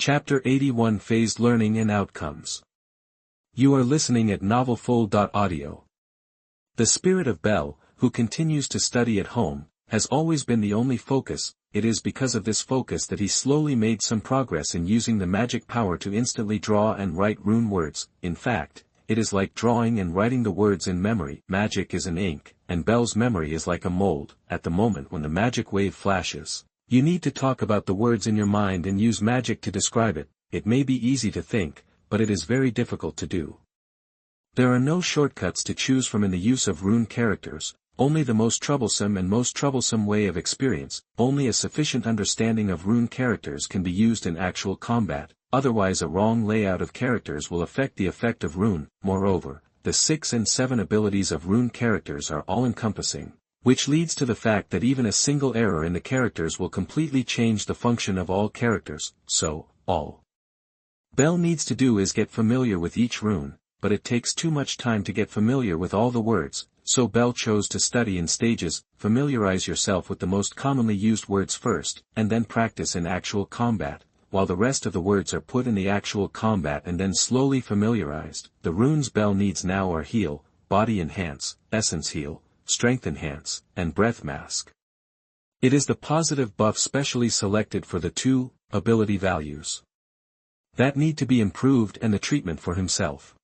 Chapter 81 Phased Learning and Outcomes. You are listening at novelful.audio. The spirit of Bel, who continues to study at home, has always been the only focus. It is because of this focus that he slowly made some progress in using the magic power to instantly draw and write rune words. In fact, it is like drawing and writing the words in memory. Magic is an ink, and Bel's memory is like a mold. At the moment when the magic wave flashes, you need to talk about the words in your mind and use magic to describe it. It may be easy to think, but it is very difficult to do. There are no shortcuts to choose from in the use of rune characters, only the most troublesome way of experience. Only a sufficient understanding of rune characters can be used in actual combat, otherwise a wrong layout of characters will affect the effect of rune. Moreover, the 6 and 7 abilities of rune characters are all-encompassing, which leads to the fact that even a single error in the characters will completely change the function of all characters. So, all Bel needs to do is get familiar with each rune, but it takes too much time to get familiar with all the words, so Bel chose to study in stages. Familiarize yourself with the most commonly used words first, and then practice in actual combat, while the rest of the words are put in the actual combat and then slowly familiarized. The runes Bel needs now are Heal, Body Enhance, Essence Heal, Strength Enhance, and Breath Mask. It is the positive buff specially selected for the 2 ability values that need to be improved and the treatment for himself.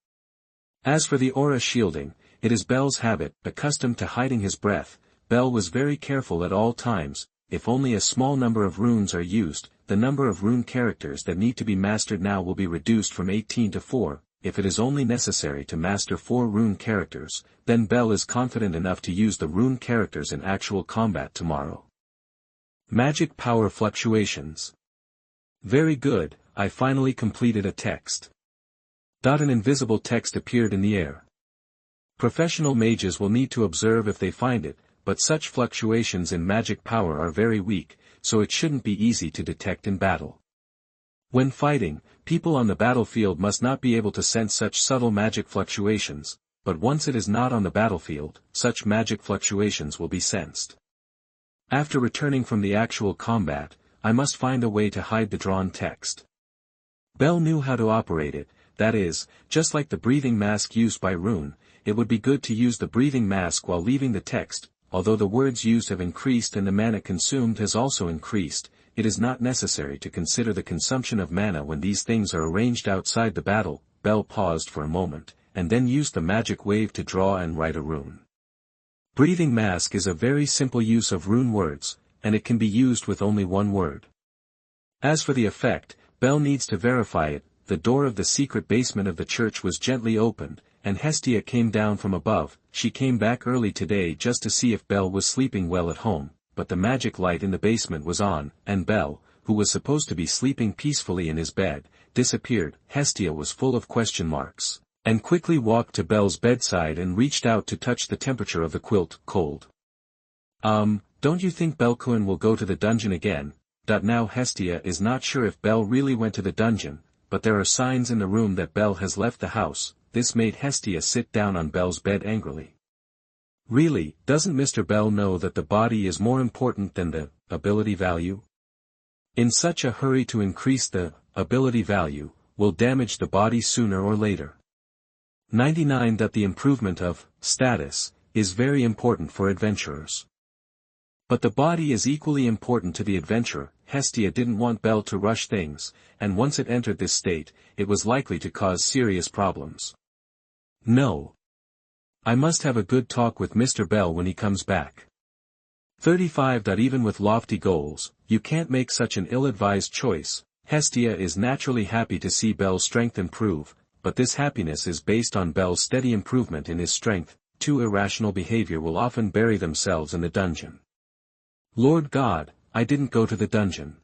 As for the aura shielding, it is Bel's habit. Accustomed to hiding his breath, Bel was very careful at all times. If only a small number of runes are used, the number of rune characters that need to be mastered now will be reduced from 18 to 4. If it is only necessary to master 4 rune characters, then Bel is confident enough to use the rune characters in actual combat tomorrow. Magic power fluctuations. Very good, I finally completed a text. An invisible text appeared in the air. Professional mages will need to observe if they find it, but such fluctuations in magic power are very weak, so it shouldn't be easy to detect in battle. When fighting, people on the battlefield must not be able to sense such subtle magic fluctuations, but once it is not on the battlefield, such magic fluctuations will be sensed. After returning from the actual combat, I must find a way to hide the drawn text. Bel knew how to operate it, that is, just like the breathing mask used by rune, it would be good to use the breathing mask while leaving the text. Although the words used have increased and the mana consumed has also increased, it is not necessary to consider the consumption of mana when these things are arranged outside the battle. Bel paused for a moment, and then used the magic wave to draw and write a rune. Breathing mask is a very simple use of rune words, and it can be used with only one word. As for the effect, Bel needs to verify it. The door of the secret basement of the church was gently opened, and Hestia came down from above. She came back early today just to see if Bel was sleeping well at home, but the magic light in the basement was on, and Bel, who was supposed to be sleeping peacefully in his bed, disappeared. Hestia was full of question marks, and quickly walked to Bel's bedside and reached out to touch the temperature of the quilt. Cold. Don't you think Belcoin will go to the dungeon again? Now Hestia is not sure if Bel really went to the dungeon, but there are signs in the room that Bel has left the house. This made Hestia sit down on Bel's bed angrily. Really, doesn't Mr. Bel know that the body is more important than the ability value? In such a hurry to increase the ability value, will damage the body sooner or later. 99. That the improvement of status is very important for adventurers. But the body is equally important to the adventurer. Hestia didn't want Bel to rush things, and once it entered this state, it was likely to cause serious problems. No. I must have a good talk with Mr. Bel when he comes back. 35. Even with lofty goals, you can't make such an ill-advised choice. Hestia is naturally happy to see Bel's strength improve, but this happiness is based on Bel's steady improvement in his strength. Too irrational behavior will often bury themselves in the dungeon. Lord God, I didn't go to the dungeon.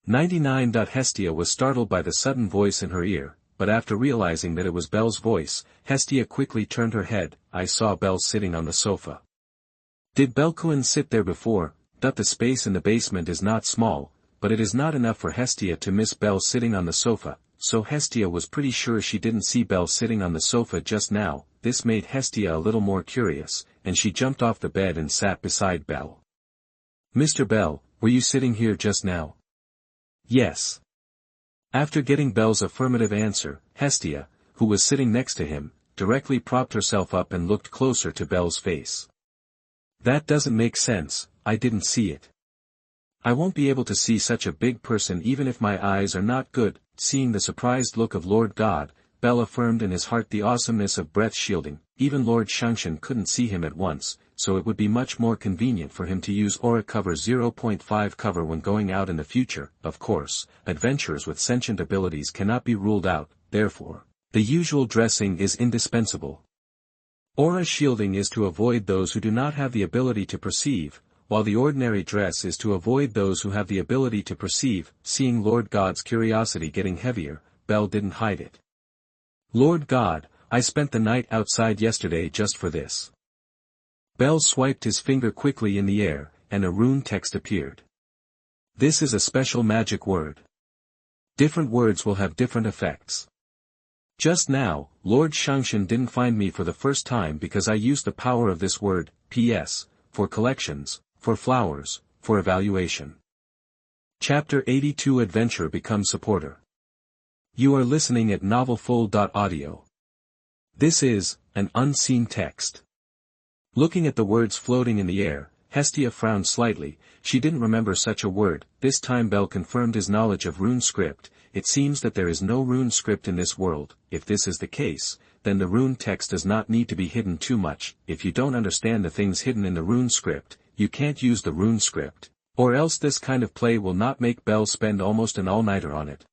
99. Hestia was startled by the sudden voice in her ear, but after realizing that it was Bel's voice, Hestia quickly turned her head. I saw Bel sitting on the sofa. Did Belcoin sit there before? The space in the basement is not small, but it is not enough for Hestia to miss Bel sitting on the sofa, so Hestia was pretty sure she didn't see Bel sitting on the sofa just now. This made Hestia a little more curious, and she jumped off the bed and sat beside Bel. Mr. Bel, were you sitting here just now? Yes. After getting Belle's affirmative answer, Hestia, who was sitting next to him, directly propped herself up and looked closer to Belle's face. That doesn't make sense, I didn't see it. I won't be able to see such a big person even if my eyes are not good. Seeing the surprised look of Lord God, Belle affirmed in his heart the awesomeness of breath shielding. Even Lord Xingshan couldn't see him at once, so it would be much more convenient for him to use Aura Cover 0.5 cover when going out in the future. Of course, adventurers with sentient abilities cannot be ruled out, therefore, the usual dressing is indispensable. Aura shielding is to avoid those who do not have the ability to perceive, while the ordinary dress is to avoid those who have the ability to perceive. Seeing Lord God's curiosity getting heavier, Belle didn't hide it. Lord God, I spent the night outside yesterday just for this. Belle swiped his finger quickly in the air, and a rune text appeared. This is a special magic word. Different words will have different effects. Just now, Lord Xingshan didn't find me for the first time because I used the power of this word, PS, for collections, for flowers, for evaluation. Chapter 82 Adventure Become Supporter. You are listening at novelfull.audio. This is an unseen text. Looking at the words floating in the air, Hestia frowned slightly. She didn't remember such a word. This time Belle confirmed his knowledge of rune script. It seems that there is no rune script in this world. If this is the case, then the rune text does not need to be hidden too much. If you don't understand the things hidden in the rune script, you can't use the rune script. Or else this kind of play will not make Belle spend almost an all-nighter on it.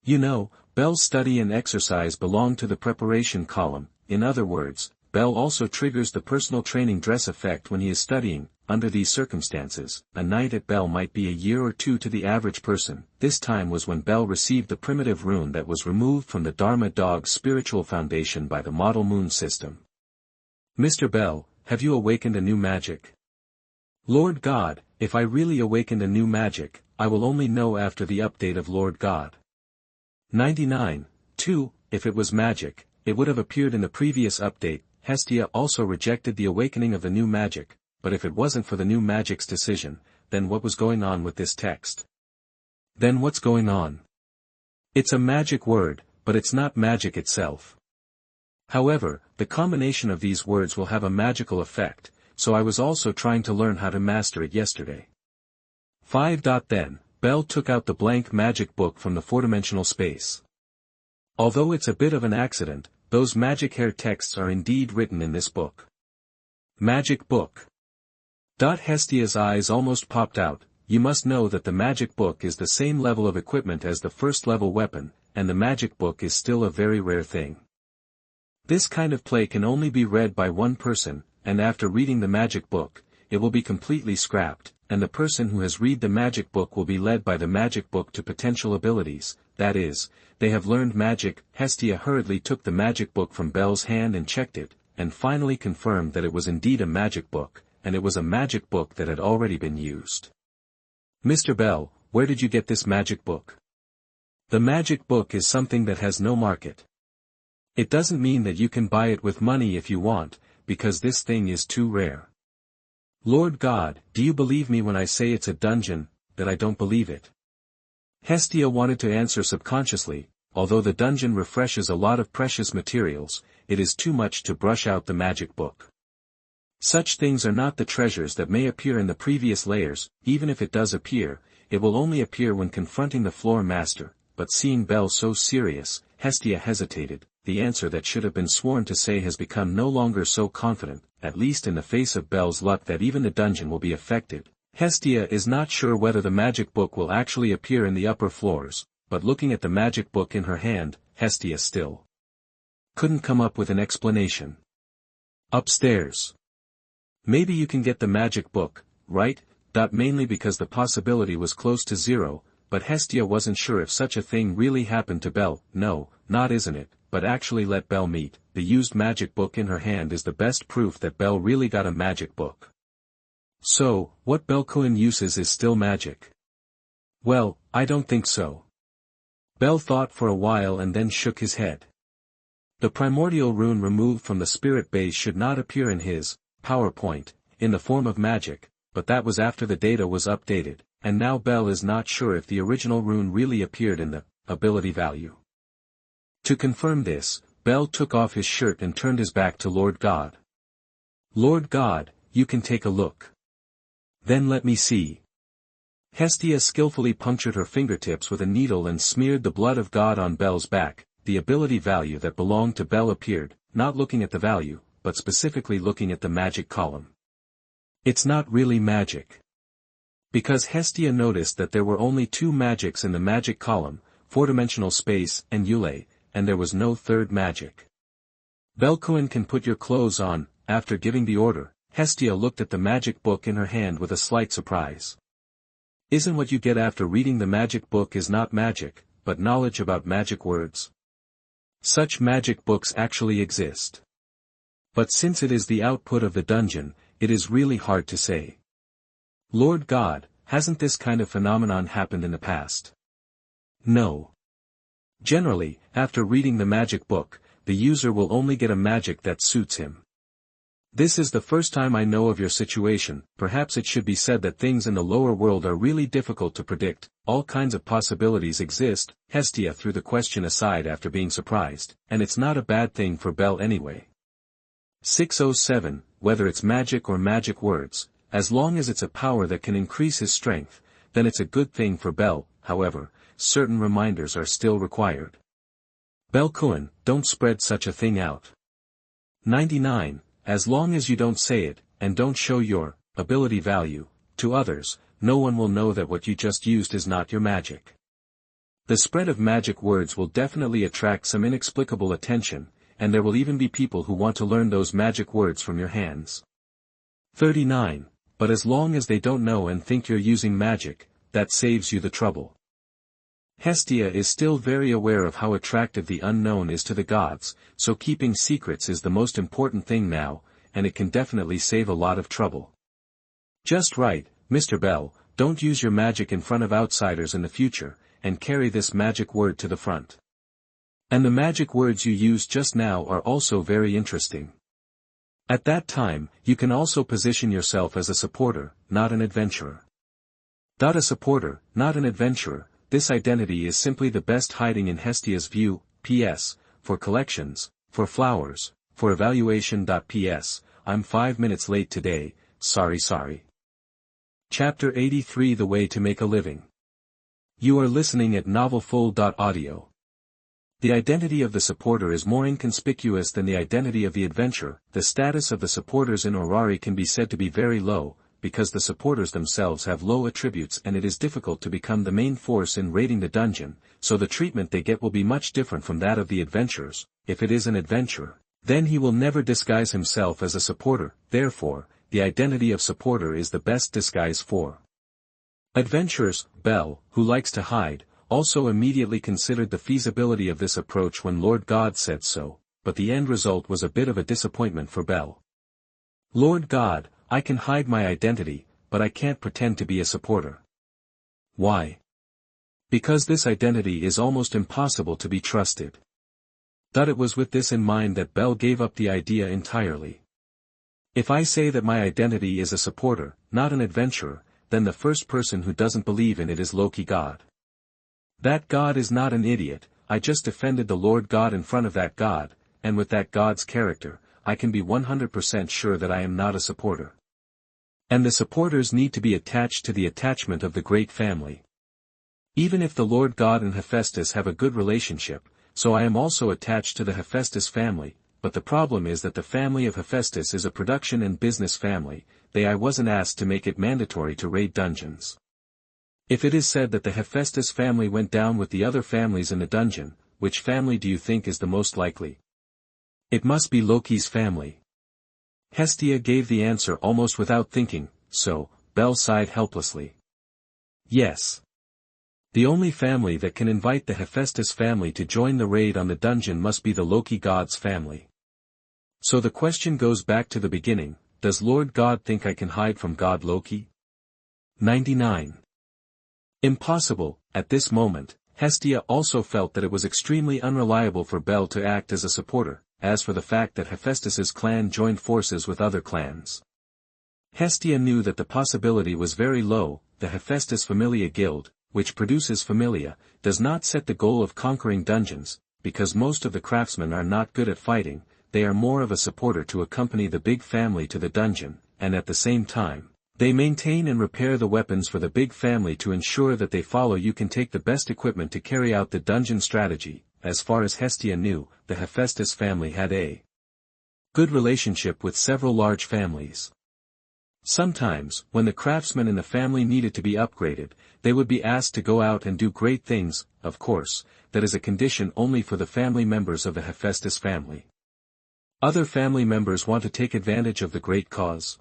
You know, Belle's study and exercise belong to the preparation column. In other words, Belle also triggers the personal training dress effect when he is studying. Under these circumstances, a night at Belle might be a year or two to the average person. This time was when Belle received the primitive rune that was removed from the Dharma Dog's spiritual foundation by the model moon system. Mr. Belle, have you awakened a new magic? Lord God, if I really awakened a new magic, I will only know after the update of Lord God. 99. 2. If it was magic, it would have appeared in the previous update. Hestia also rejected the awakening of the new magic, but if it wasn't for the new magic's decision, then what was going on with this text? Then what's going on? It's a magic word, but it's not magic itself. However, the combination of these words will have a magical effect, so I was also trying to learn how to master it yesterday. 5. Then, Belle took out the blank magic book from the four-dimensional space. Although it's a bit of an accident, those magic hair texts are indeed written in this book. Magic book. Hestia's eyes almost popped out. You must know that the magic book is the same level of equipment as the first-level weapon, and the magic book is still a very rare thing. This kind of play can only be read by one person, and after reading the magic book, it will be completely scrapped, and the person who has read the magic book will be led by the magic book to potential abilities, that is, they have learned magic. Hestia hurriedly took the magic book from Belle's hand and checked it, and finally confirmed that it was indeed a magic book, and it was a magic book that had already been used. Mr. Belle, where did you get this magic book? The magic book is something that has no market. It doesn't mean that you can buy it with money if you want, because this thing is too rare. Lord God, do you believe me when I say it's a dungeon, that I don't believe it? Hestia wanted to answer subconsciously, although the dungeon refreshes a lot of precious materials, it is too much to brush out the magic book. Such things are not the treasures that may appear in the previous layers. Even if it does appear, it will only appear when confronting the floor master. But seeing Belle so serious, Hestia hesitated. The answer that should have been sworn to say has become no longer so confident, at least in the face of Belle's luck that even the dungeon will be affected. Hestia is not sure whether the magic book will actually appear in the upper floors, but looking at the magic book in her hand, Hestia still couldn't come up with an explanation. Upstairs. Maybe you can get the magic book, right? Mainly because the possibility was close to zero, but Hestia wasn't sure if such a thing really happened to Belle. No, not isn't it, but actually let Belle meet. The used magic book in her hand is the best proof that Belle really got a magic book. So, what Bellecoin uses is still magic? Well, I don't think so. Belle thought for a while and then shook his head. The primordial rune removed from the spirit base should not appear in his PowerPoint, in the form of magic, but that was after the data was updated, and now Belle is not sure if the original rune really appeared in the ability value. To confirm this, Bel took off his shirt and turned his back to Lord God. Lord God, you can take a look. Then let me see. Hestia skillfully punctured her fingertips with a needle and smeared the blood of God on Bel's back. The ability value that belonged to Bel appeared, not looking at the value, but specifically looking at the magic column. It's not really magic. Because Hestia noticed that there were only two magics in the magic column, four-dimensional space and Yule, and there was no third magic. Belkuin can put your clothes on. After giving the order, Hestia looked at the magic book in her hand with a slight surprise. Isn't what you get after reading the magic book is not magic, but knowledge about magic words? Such magic books actually exist. But since it is the output of the dungeon, it is really hard to say. Lord God, hasn't this kind of phenomenon happened in the past? No. Generally, after reading the magic book, the user will only get a magic that suits him. This is the first time I know of your situation. Perhaps it should be said that things in the lower world are really difficult to predict. All kinds of possibilities exist. Hestia threw the question aside after being surprised, and it's not a bad thing for Bel anyway. 607, whether it's magic or magic words, as long as it's a power that can increase his strength, then it's a good thing for Bel. However, certain reminders are still required. Belkuin, don't spread such a thing out. 99. As long as you don't say it, and don't show your ability value to others, no one will know that what you just used is not your magic. The spread of magic words will definitely attract some inexplicable attention, and there will even be people who want to learn those magic words from your hands. 39. But as long as they don't know and think you're using magic, that saves you the trouble. Hestia is still very aware of how attractive the unknown is to the gods, so keeping secrets is the most important thing now, and it can definitely save a lot of trouble. Just right, Mr. Bel, don't use your magic in front of outsiders in the future, and carry this magic word to the front. And the magic words you used just now are also very interesting. At that time, you can also position yourself as a supporter, not an adventurer. A supporter, not an adventurer. This identity is simply the best hiding in Hestia's view. P.S. For collections, for flowers, for evaluation. P.S. I'm 5 minutes late today, sorry. Chapter 83 The Way to Make a Living. You are listening at novelfull.audio. The identity of the supporter is more inconspicuous than the identity of the adventurer. The status of the supporters in Oralie can be said to be very low, because the supporters themselves have low attributes and it is difficult to become the main force in raiding the dungeon, so the treatment they get will be much different from that of the adventurers. If it is an adventurer, then he will never disguise himself as a supporter. Therefore, the identity of supporter is the best disguise for adventurers. Bel, who likes to hide, also immediately considered the feasibility of this approach when Lord God said so, but the end result was a bit of a disappointment for Bel. Lord God, I can hide my identity, but I can't pretend to be a supporter. Why? Because this identity is almost impossible to be trusted. It was with this in mind that Bel gave up the idea entirely. If I say that my identity is a supporter, not an adventurer, then the first person who doesn't believe in it is Loki God. That God is not an idiot. I just defended the Lord God in front of that God, and with that God's character, I can be 100% sure that I am not a supporter. And the supporters need to be attached to the attachment of the great family. Even if the Lord God and Hephaestus have a good relationship, so I am also attached to the Hephaestus family, but the problem is that the family of Hephaestus is a production and business family. I wasn't asked to make it mandatory to raid dungeons. If it is said that the Hephaestus family went down with the other families in the dungeon, which family do you think is the most likely? It must be Loki's family. Hestia gave the answer almost without thinking, so, Bel sighed helplessly. Yes. The only family that can invite the Hephaestus family to join the raid on the dungeon must be the Loki God's family. So the question goes back to the beginning, does Lord God think I can hide from God Loki? 99. Impossible. At this moment, Hestia also felt that it was extremely unreliable for Bel to act as a supporter, as for the fact that Hephaestus's clan joined forces with other clans. Hestia knew that the possibility was very low. The Hephaestus Familia Guild, which produces familia, does not set the goal of conquering dungeons, because most of the craftsmen are not good at fighting. They are more of a supporter to accompany the big family to the dungeon, and at the same time, they maintain and repair the weapons for the big family to ensure that they follow. You can take the best equipment to carry out the dungeon strategy. As far as Hestia knew, the Hephaestus family had a good relationship with several large families. Sometimes, when the craftsmen in the family needed to be upgraded, they would be asked to go out and do great things. Of course, that is a condition only for the family members of the Hephaestus family. Other family members want to take advantage of the great cause.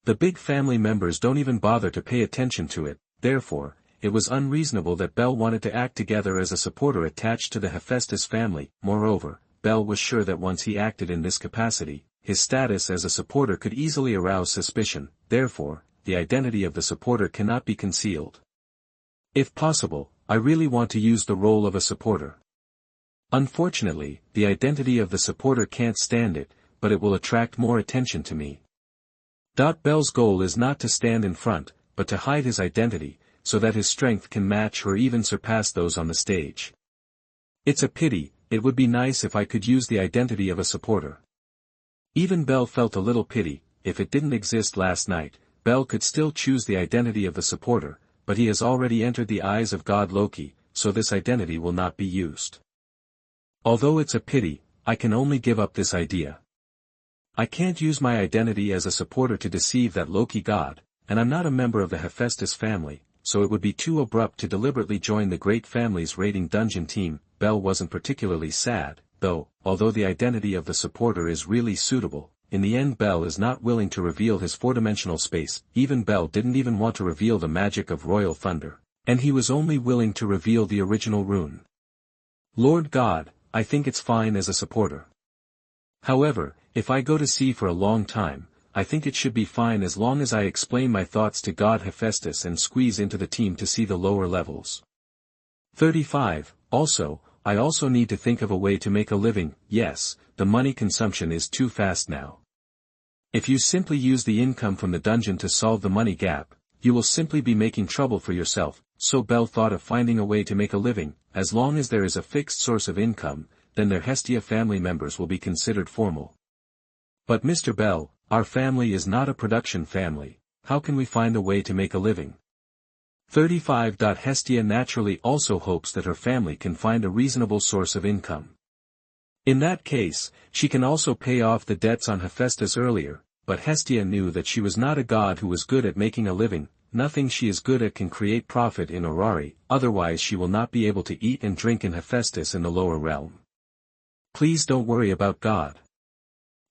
The big family members don't even bother to pay attention to it. Therefore, it was unreasonable that Bel wanted to act together as a supporter attached to the Hephaestus family. Moreover, Bel was sure that once he acted in this capacity, his status as a supporter could easily arouse suspicion. Therefore, the identity of the supporter cannot be concealed. If possible, I really want to use the role of a supporter. Unfortunately, the identity of the supporter can't stand it, but it will attract more attention to me. Bel's goal is not to stand in front, but to hide his identity, so that his strength can match or even surpass those on the stage. It's a pity. It would be nice if I could use the identity of a supporter. Even Bel felt a little pity. If it didn't exist last night, Bel could still choose the identity of the supporter, but he has already entered the eyes of God Loki, so this identity will not be used. Although it's a pity, I can only give up this idea. I can't use my identity as a supporter to deceive that Loki god, and I'm not a member of the Hephaestus family, so it would be too abrupt to deliberately join the great family's raiding dungeon team. Bel wasn't particularly sad, though, although the identity of the supporter is really suitable. In the end, Bel is not willing to reveal his four-dimensional space. Even Bel didn't even want to reveal the magic of royal thunder, and he was only willing to reveal the original rune. Lord God, I think it's fine as a supporter. However, if I go to sea for a long time, I think it should be fine as long as I explain my thoughts to God Hephaestus and squeeze into the team to see the lower levels. 35. Also, I also need to think of a way to make a living. Yes, the money consumption is too fast now. If you simply use the income from the dungeon to solve the money gap, you will simply be making trouble for yourself. So Bel thought of finding a way to make a living. As long as there is a fixed source of income, then their Hestia family members will be considered formal. But Mr. Bel, our family is not a production family. How can we find a way to make a living? 35. Hestia naturally also hopes that her family can find a reasonable source of income. In that case, she can also pay off the debts on Hephaestus earlier, but Hestia knew that she was not a god who was good at making a living. Nothing she is good at can create profit in Oralie, otherwise she will not be able to eat and drink in Hephaestus in the lower realm. Please don't worry about God.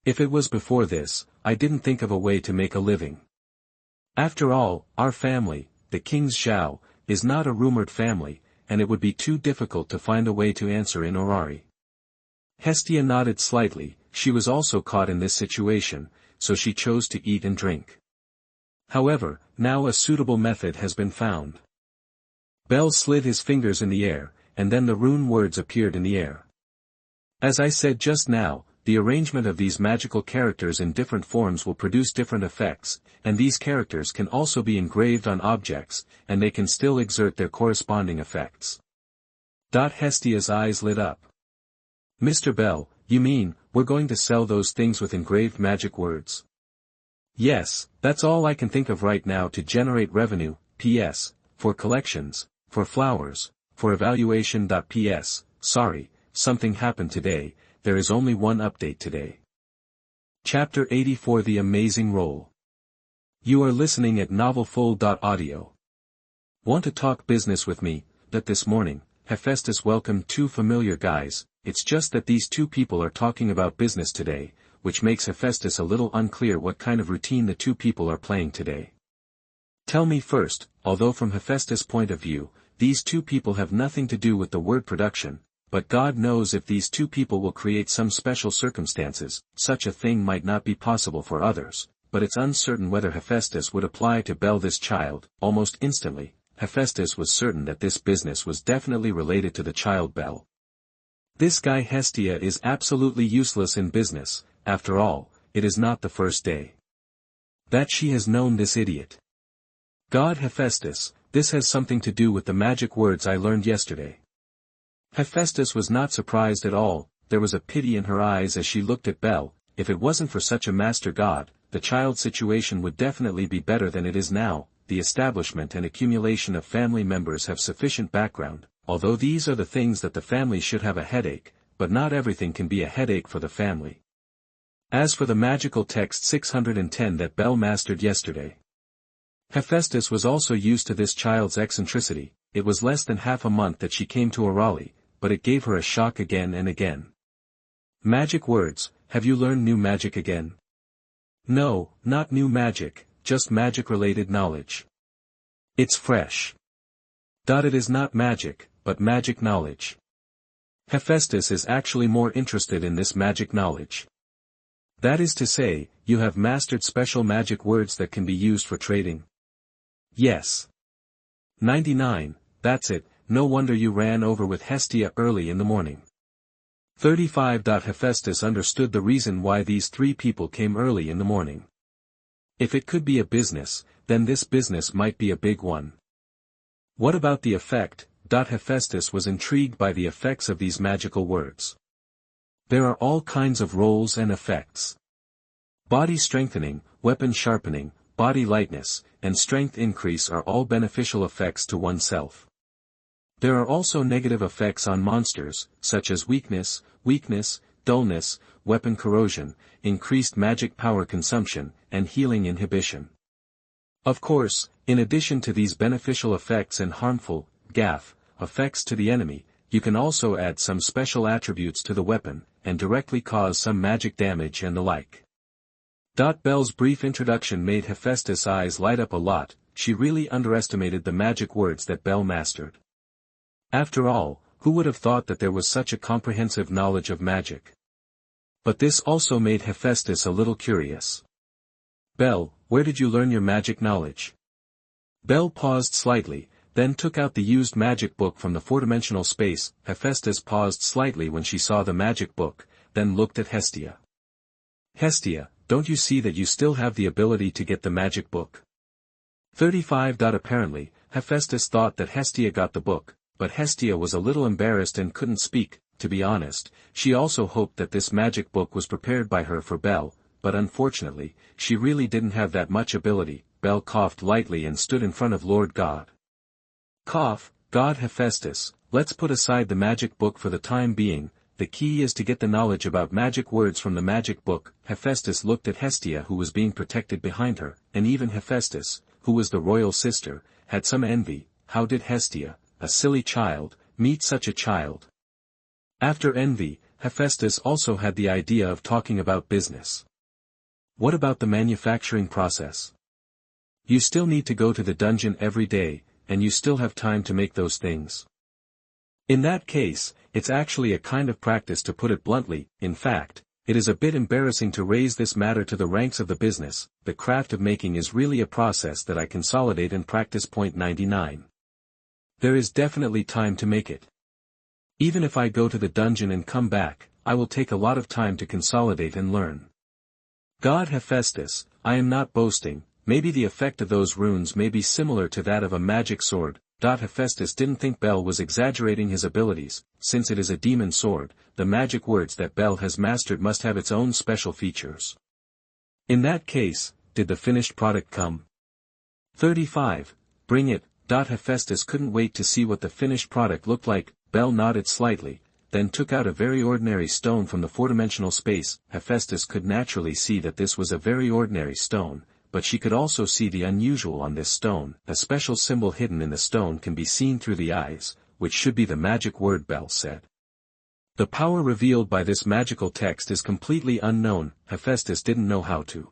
If it was before this, I didn't think of a way to make a living. After all, our family, the King's Zhao, is not a rumored family, and it would be too difficult to find a way to answer in Oralie. Hestia nodded slightly. She was also caught in this situation, so she chose to eat and drink. However, now a suitable method has been found. Bel slid his fingers in the air, and then the rune words appeared in the air. As I said just now, the arrangement of these magical characters in different forms will produce different effects, and these characters can also be engraved on objects, and they can still exert their corresponding effects. Hestia's eyes lit up. Mr. Bel, you mean, we're going to sell those things with engraved magic words? Yes, that's all I can think of right now to generate revenue. P.S. For collections, for flowers, for evaluation. P.S. Sorry, something happened today. There is only one update today. Chapter 84. The Amazing Role. You are listening at novelfull.audio. Want to talk business with me? That this morning, Hephaestus welcomed two familiar guys. It's just that these two people are talking about business today, which makes Hephaestus a little unclear what kind of routine the two people are playing today. Tell me first, although from Hephaestus' point of view, these two people have nothing to do with the word production, but God knows if these two people will create some special circumstances. Such a thing might not be possible for others, but it's uncertain whether Hephaestus would apply to Bel this child. Almost instantly, Hephaestus was certain that this business was definitely related to the child Bel. This guy Hestia is absolutely useless in business. After all, it is not the first day that she has known this idiot. God Hephaestus, this has something to do with the magic words I learned yesterday. Hephaestus was not surprised at all. There was a pity in her eyes as she looked at Bel. If it wasn't for such a master god, the child's situation would definitely be better than it is now. The establishment and accumulation of family members have sufficient background, although these are the things that the family should have a headache, but not everything can be a headache for the family. As for the magical text 610 that Bel mastered yesterday, Hephaestus was also used to this child's eccentricity. It was less than half a month that she came to Oralie, but it gave her a shock again and again. Magic words, have you learned new magic again? No, not new magic, just magic-related knowledge. It's fresh. It is not magic, but magic knowledge. Hephaestus is actually more interested in this magic knowledge. That is to say, you have mastered special magic words that can be used for trading? Yes. 99, that's it, no wonder you ran over with Hestia early in the morning. 35. Hephaestus understood the reason why these three people came early in the morning. If it could be a business, then this business might be a big one. What about the effect? Hephaestus was intrigued by the effects of these magical words. There are all kinds of roles and effects. Body strengthening, weapon sharpening, body lightness, and strength increase are all beneficial effects to oneself. There are also negative effects on monsters, such as weakness, dullness, weapon corrosion, increased magic power consumption, and healing inhibition. Of course, in addition to these beneficial effects and harmful, effects to the enemy, you can also add some special attributes to the weapon, and directly cause some magic damage and the like. Bel's brief introduction made Hephaestus' eyes light up a lot. She really underestimated the magic words that Bel mastered. After all, who would have thought that there was such a comprehensive knowledge of magic? But this also made Hephaestus a little curious. Bel, where did you learn your magic knowledge? Bel paused slightly, then took out the used magic book from the four-dimensional space. Hephaestus paused slightly when she saw the magic book, then looked at Hestia. Hestia, don't you see that you still have the ability to get the magic book? 35. Apparently, Hephaestus thought that Hestia got the book, but Hestia was a little embarrassed and couldn't speak. To be honest, she also hoped that this magic book was prepared by her for Bel, but unfortunately, she really didn't have that much ability. Bel coughed lightly and stood in front of Lord God. Cough, God Hephaestus, let's put aside the magic book for the time being. The key is to get the knowledge about magic words from the magic book. Hephaestus looked at Hestia, who was being protected behind her, and even Hephaestus, who was the royal sister, had some envy. How did Hestia, a silly child, meet such a child? After envy, Hephaestus also had the idea of talking about business. What about the manufacturing process? You still need to go to the dungeon every day, and you still have time to make those things. In that case, it's actually a kind of practice, to put it bluntly. In fact, it is a bit embarrassing to raise this matter to the ranks of the business. The craft of making is really a process that I consolidate and practice. 99. There is definitely time to make it. Even if I go to the dungeon and come back, I will take a lot of time to consolidate and learn. God Hephaestus, I am not boasting. Maybe the effect of those runes may be similar to that of a magic sword. Hephaestus didn't think Bel was exaggerating his abilities. Since it is a demon sword, the magic words that Bel has mastered must have its own special features. In that case, did the finished product come? 35. Bring it. Hephaestus couldn't wait to see what the finished product looked like. Bel nodded slightly, then took out a very ordinary stone from the four-dimensional space. Hephaestus could naturally see that this was a very ordinary stone, but she could also see the unusual on this stone. A special symbol hidden in the stone can be seen through the eyes, which should be the magic word, Bel said. The power revealed by this magical text is completely unknown. Hephaestus didn't know how to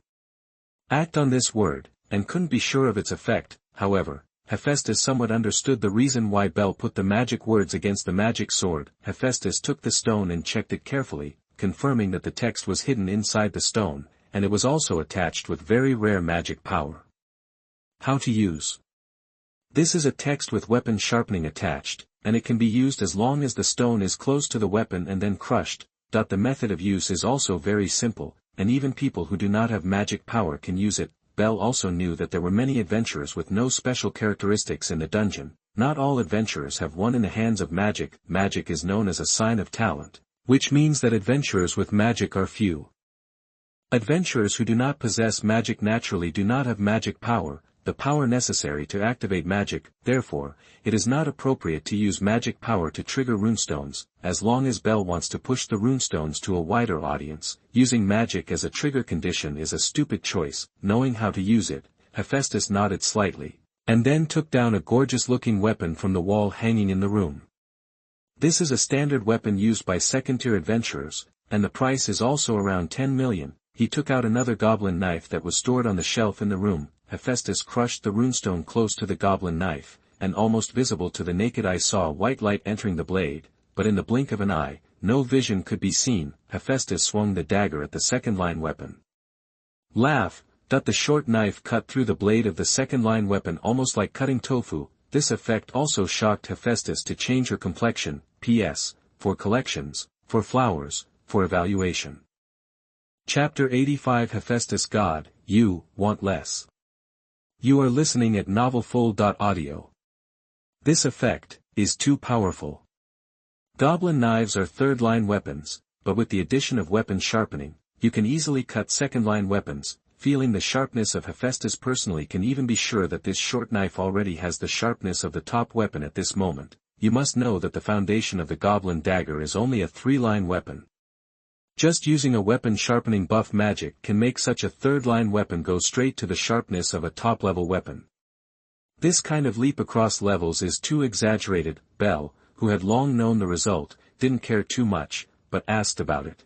act on this word, and couldn't be sure of its effect. However, Hephaestus somewhat understood the reason why Bel put the magic words against the magic sword. Hephaestus took the stone and checked it carefully, confirming that the text was hidden inside the stone, and it was also attached with very rare magic power. How to use. This is a text with weapon sharpening attached, and it can be used as long as the stone is close to the weapon and then crushed. The method of use is also very simple, and even people who do not have magic power can use it. Bell also knew that there were many adventurers with no special characteristics in the dungeon. Not all adventurers have one in the hands of magic. Magic is known as a sign of talent, which means that adventurers with magic are few. Adventurers who do not possess magic naturally do not have magic power, the power necessary to activate magic. Therefore, it is not appropriate to use magic power to trigger runestones. As long as Bell wants to push the runestones to a wider audience, using magic as a trigger condition is a stupid choice. Knowing how to use it, Hephaestus nodded slightly, and then took down a gorgeous-looking weapon from the wall hanging in the room. This is a standard weapon used by second-tier adventurers, and the price is also around 10 million. He took out another goblin knife that was stored on the shelf in the room. Hephaestus crushed the runestone close to the goblin knife, and almost visible to the naked eye saw white light entering the blade, but in the blink of an eye, no vision could be seen. Hephaestus swung the dagger at the second-line weapon. Laugh! The short knife cut through the blade of the second-line weapon almost like cutting tofu. This effect also shocked Hephaestus to change her complexion. P.S. For collections, for flowers, for evaluation. Chapter 85 Hephaestus God, you want less. You are listening at novelfull.audio. This effect is too powerful. Goblin knives are third-line weapons, but with the addition of weapon sharpening, you can easily cut second-line weapons. Feeling the sharpness of Hephaestus personally can even be sure that this short knife already has the sharpness of the top weapon at this moment. You must know that the foundation of the goblin dagger is only a three-line weapon. Just using a weapon sharpening buff magic can make such a third-line weapon go straight to the sharpness of a top-level weapon. This kind of leap across levels is too exaggerated. Bell, who had long known the result, didn't care too much, but asked about it.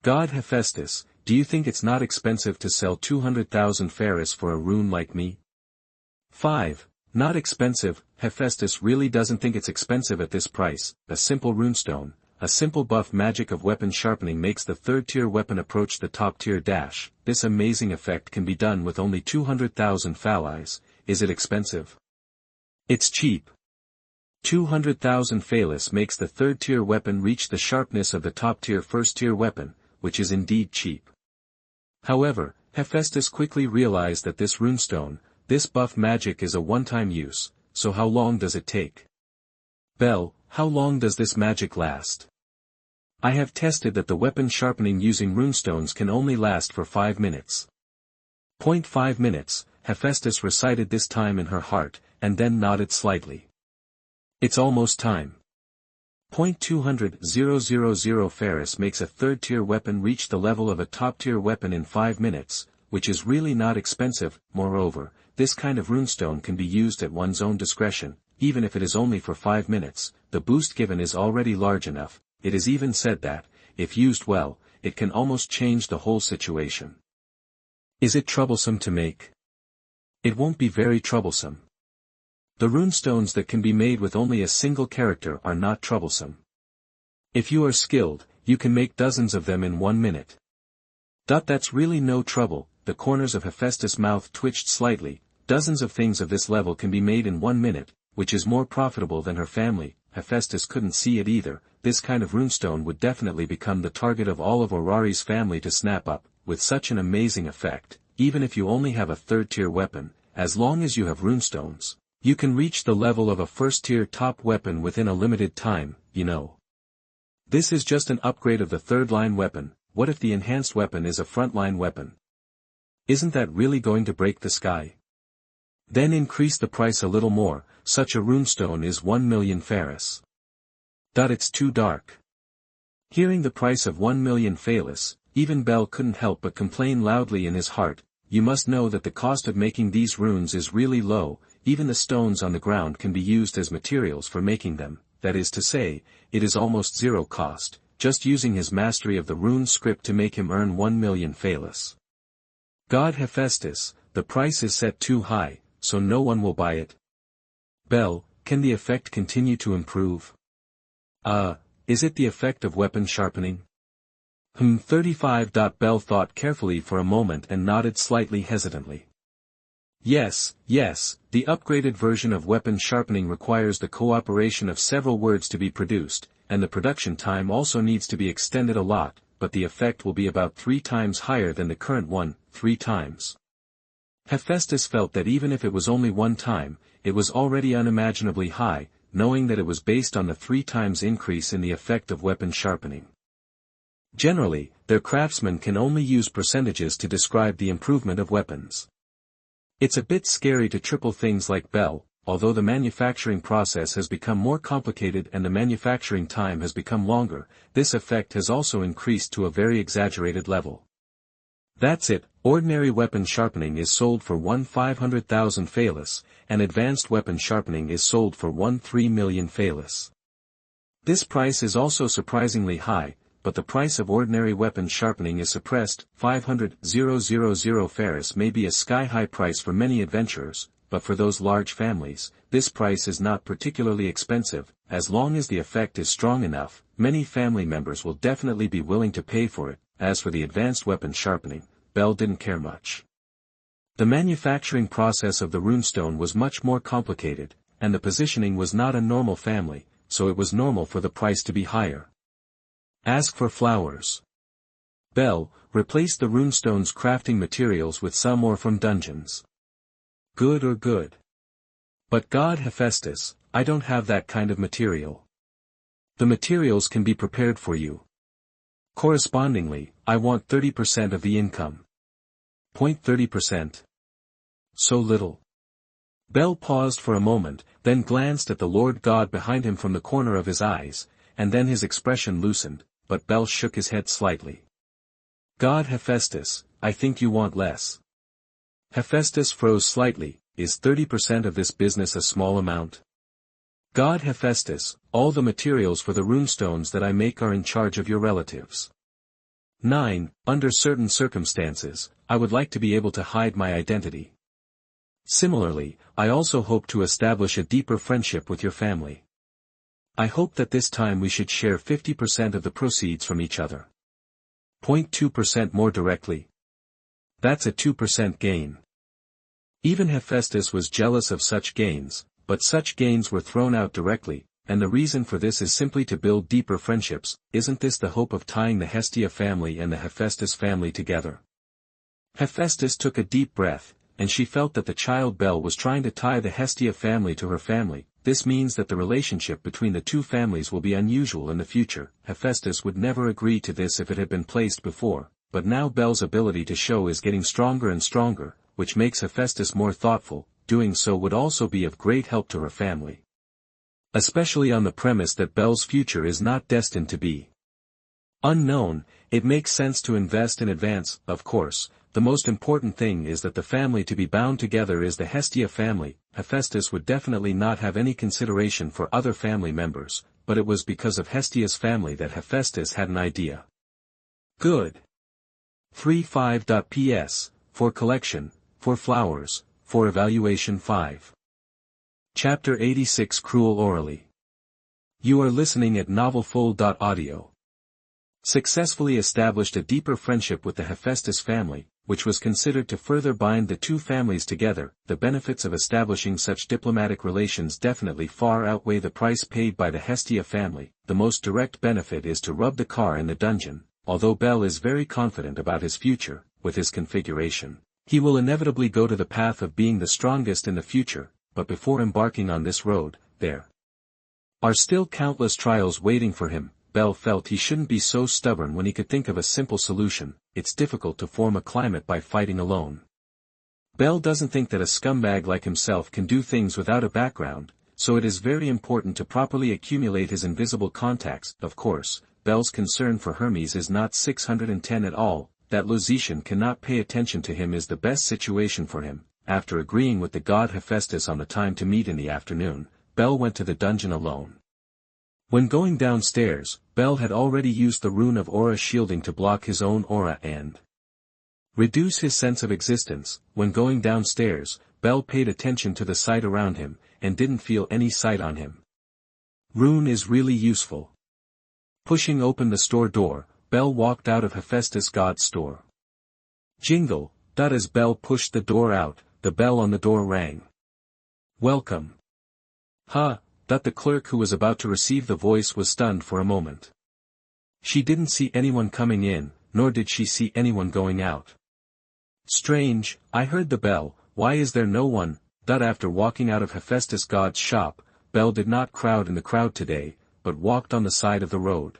God Hephaestus, do you think it's not expensive to sell 200,000 Pharis for a rune like me? 5. Not expensive. Hephaestus really doesn't think it's expensive at this price. A simple runestone, a simple buff magic of weapon sharpening makes the third-tier weapon approach the top-tier dash. This amazing effect can be done with only 200,000 Phalis. Is it expensive? It's cheap. 200,000 Phalis makes the third-tier weapon reach the sharpness of the top-tier first-tier weapon, which is indeed cheap. However, Hephaestus quickly realized that this runestone, this buff magic is a one-time use, so how long does it take? Bell, how long does this magic last? I have tested that the weapon sharpening using runestones can only last for 5 minutes. 0.5 minutes, Hephaestus recited this time in her heart, and then nodded slightly. It's almost time. 200,000 Pharis makes a third-tier weapon reach the level of a top-tier weapon in 5 minutes, which is really not expensive. Moreover, this kind of runestone can be used at one's own discretion, even if it is only for 5 minutes, the boost given is already large enough. It is even said that, if used well, it can almost change the whole situation. Is it troublesome to make? It won't be very troublesome. The runestones that can be made with only a single character are not troublesome. If you are skilled, you can make dozens of them in 1 minute. That's really no trouble. The corners of Hephaestus' mouth twitched slightly. Dozens of things of this level can be made in 1 minute, which is more profitable than her family. Hephaestus couldn't see it either. This kind of runestone would definitely become the target of all of Orarie's family to snap up. With such an amazing effect, even if you only have a third-tier weapon, as long as you have runestones, you can reach the level of a first-tier top weapon within a limited time, you know. This is just an upgrade of the third-line weapon. What if the enhanced weapon is a front-line weapon? Isn't that really going to break the sky? Then increase the price a little more. Such a runestone is 1 million Pharis. It's too dark. Hearing the price of 1 million Phalis, even Bell couldn't help but complain loudly in his heart. You must know that the cost of making these runes is really low. Even the stones on the ground can be used as materials for making them. That is to say, it is almost zero cost, just using his mastery of the rune script to make him earn 1 million Phalis. God Hephaestus, the price is set too high, so no one will buy it. Bell, can the effect continue to improve? Is it the effect of weapon sharpening? 35. Bell thought carefully for a moment and nodded slightly hesitantly. Yes, the upgraded version of weapon sharpening requires the cooperation of several words to be produced, and the production time also needs to be extended a lot, but the effect will be about 3 times higher than the current one. 3 times. Hephaestus felt that even if it was only one time, it was already unimaginably high, knowing that it was based on the 3 times increase in the effect of weapon sharpening. Generally, their craftsmen can only use percentages to describe the improvement of weapons. It's a bit scary to triple things like Bell, although the manufacturing process has become more complicated and the manufacturing time has become longer, this effect has also increased to a very exaggerated level. That's it, ordinary weapon sharpening is sold for 1/500,000 Phaelus, and advanced weapon sharpening is sold for 1/3,000,000 Phaelus. This price is also surprisingly high, but the price of ordinary weapon sharpening is suppressed. 500,000 Phaelus may be a sky-high price for many adventurers, but for those large families, this price is not particularly expensive. As long as the effect is strong enough, many family members will definitely be willing to pay for it. As for the advanced weapon sharpening, Bell didn't care much. The manufacturing process of the runestone was much more complicated, and the positioning was not a normal family, so it was normal for the price to be higher. Ask for flowers. Bell, replace the runestone's crafting materials with some ore from dungeons. Good or good. But God Hephaestus, I don't have that kind of material. The materials can be prepared for you. Correspondingly, I want 30% of the income. 30%. So little. Bell paused for a moment, then glanced at the Lord God behind him from the corner of his eyes, and then his expression loosened, but Bell shook his head slightly. God Hephaestus, I think you want less. Hephaestus froze slightly. Is 30% of this business a small amount? God Hephaestus, all the materials for the runestones that I make are in charge of your relatives. 9. Under certain circumstances, I would like to be able to hide my identity. Similarly, I also hope to establish a deeper friendship with your family. I hope that this time we should share 50% of the proceeds from each other. 0.2% more directly. That's a 2% gain. Even Hephaestus was jealous of such gains, but such gains were thrown out directly, and the reason for this is simply to build deeper friendships. Isn't this the hope of tying the Hestia family and the Hephaestus family together? Hephaestus took a deep breath, and she felt that the child Bell was trying to tie the Hestia family to her family. This means that the relationship between the two families will be unusual in the future. Hephaestus would never agree to this if it had been placed before, but now Bell's ability to show is getting stronger and stronger, which makes Hephaestus more thoughtful. Doing so would also be of great help to her family. Especially on the premise that Bell's future is not destined to be unknown, it makes sense to invest in advance. Of course, the most important thing is that the family to be bound together is the Hestia family. Hephaestus would definitely not have any consideration for other family members, but it was because of Hestia's family that Hephaestus had an idea. Good. 3.5.ps, for collection, for flowers, for evaluation 5. Chapter 86 Cruel Oralie. You are listening at Novelful.audio. Successfully established a deeper friendship with the Hephaestus family, which was considered to further bind the two families together. The benefits of establishing such diplomatic relations definitely far outweigh the price paid by the Hestia family. The most direct benefit is to rub the car in the dungeon. Although Bell is very confident about his future, with his configuration, he will inevitably go to the path of being the strongest in the future, but before embarking on this road, there are still countless trials waiting for him. Bell felt he shouldn't be so stubborn when he could think of a simple solution. It's difficult to form a climate by fighting alone. Bell doesn't think that a scumbag like himself can do things without a background, so it is very important to properly accumulate his invisible contacts. Of course, Bell's concern for Hermes is not 610 at all. That Lozetian cannot pay attention to him is the best situation for him. After agreeing with the god Hephaestus on the time to meet in the afternoon, Bell went to the dungeon alone. When going downstairs, Bell had already used the rune of aura shielding to block his own aura and reduce his sense of existence. When going downstairs, Bell paid attention to the sight around him, and didn't feel any sight on him. Rune is really useful. Pushing open the store door, Bell walked out of Hephaestus God's store. Jingle, as Bell pushed the door out, the bell on the door rang. Welcome. The clerk who was about to receive the voice was stunned for a moment. She didn't see anyone coming in, nor did she see anyone going out. Strange, I heard the bell, why is there no one? After walking out of Hephaestus God's shop, Bell did not crowd in the crowd today, but walked on the side of the road.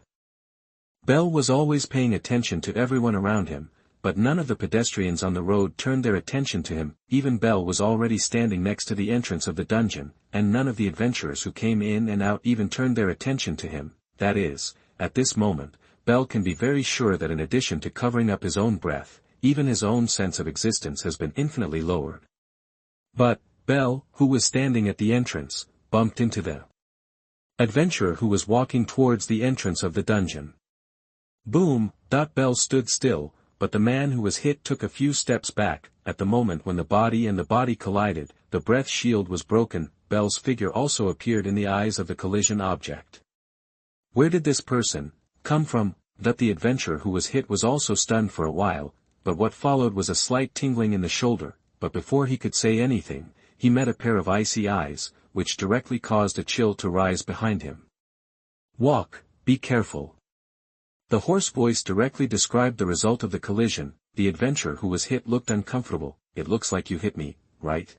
Bell was always paying attention to everyone around him, but none of the pedestrians on the road turned their attention to him. Even Bell was already standing next to the entrance of the dungeon, and none of the adventurers who came in and out even turned their attention to him. That is, at this moment, Bell can be very sure that in addition to covering up his own breath, even his own sense of existence has been infinitely lowered. But, Bell, who was standing at the entrance, bumped into the adventurer who was walking towards the entrance of the dungeon. Boom! Bell stood still, but the man who was hit took a few steps back. At the moment when the body collided, the breath shield was broken. Bell's figure also appeared in the eyes of the collision object. Where did this person come from? The adventurer who was hit was also stunned for a while, but what followed was a slight tingling in the shoulder. But before he could say anything, he met a pair of icy eyes, which directly caused a chill to rise behind him. Walk, be careful. The hoarse voice directly described the result of the collision. The adventurer who was hit looked uncomfortable. It looks like you hit me, right?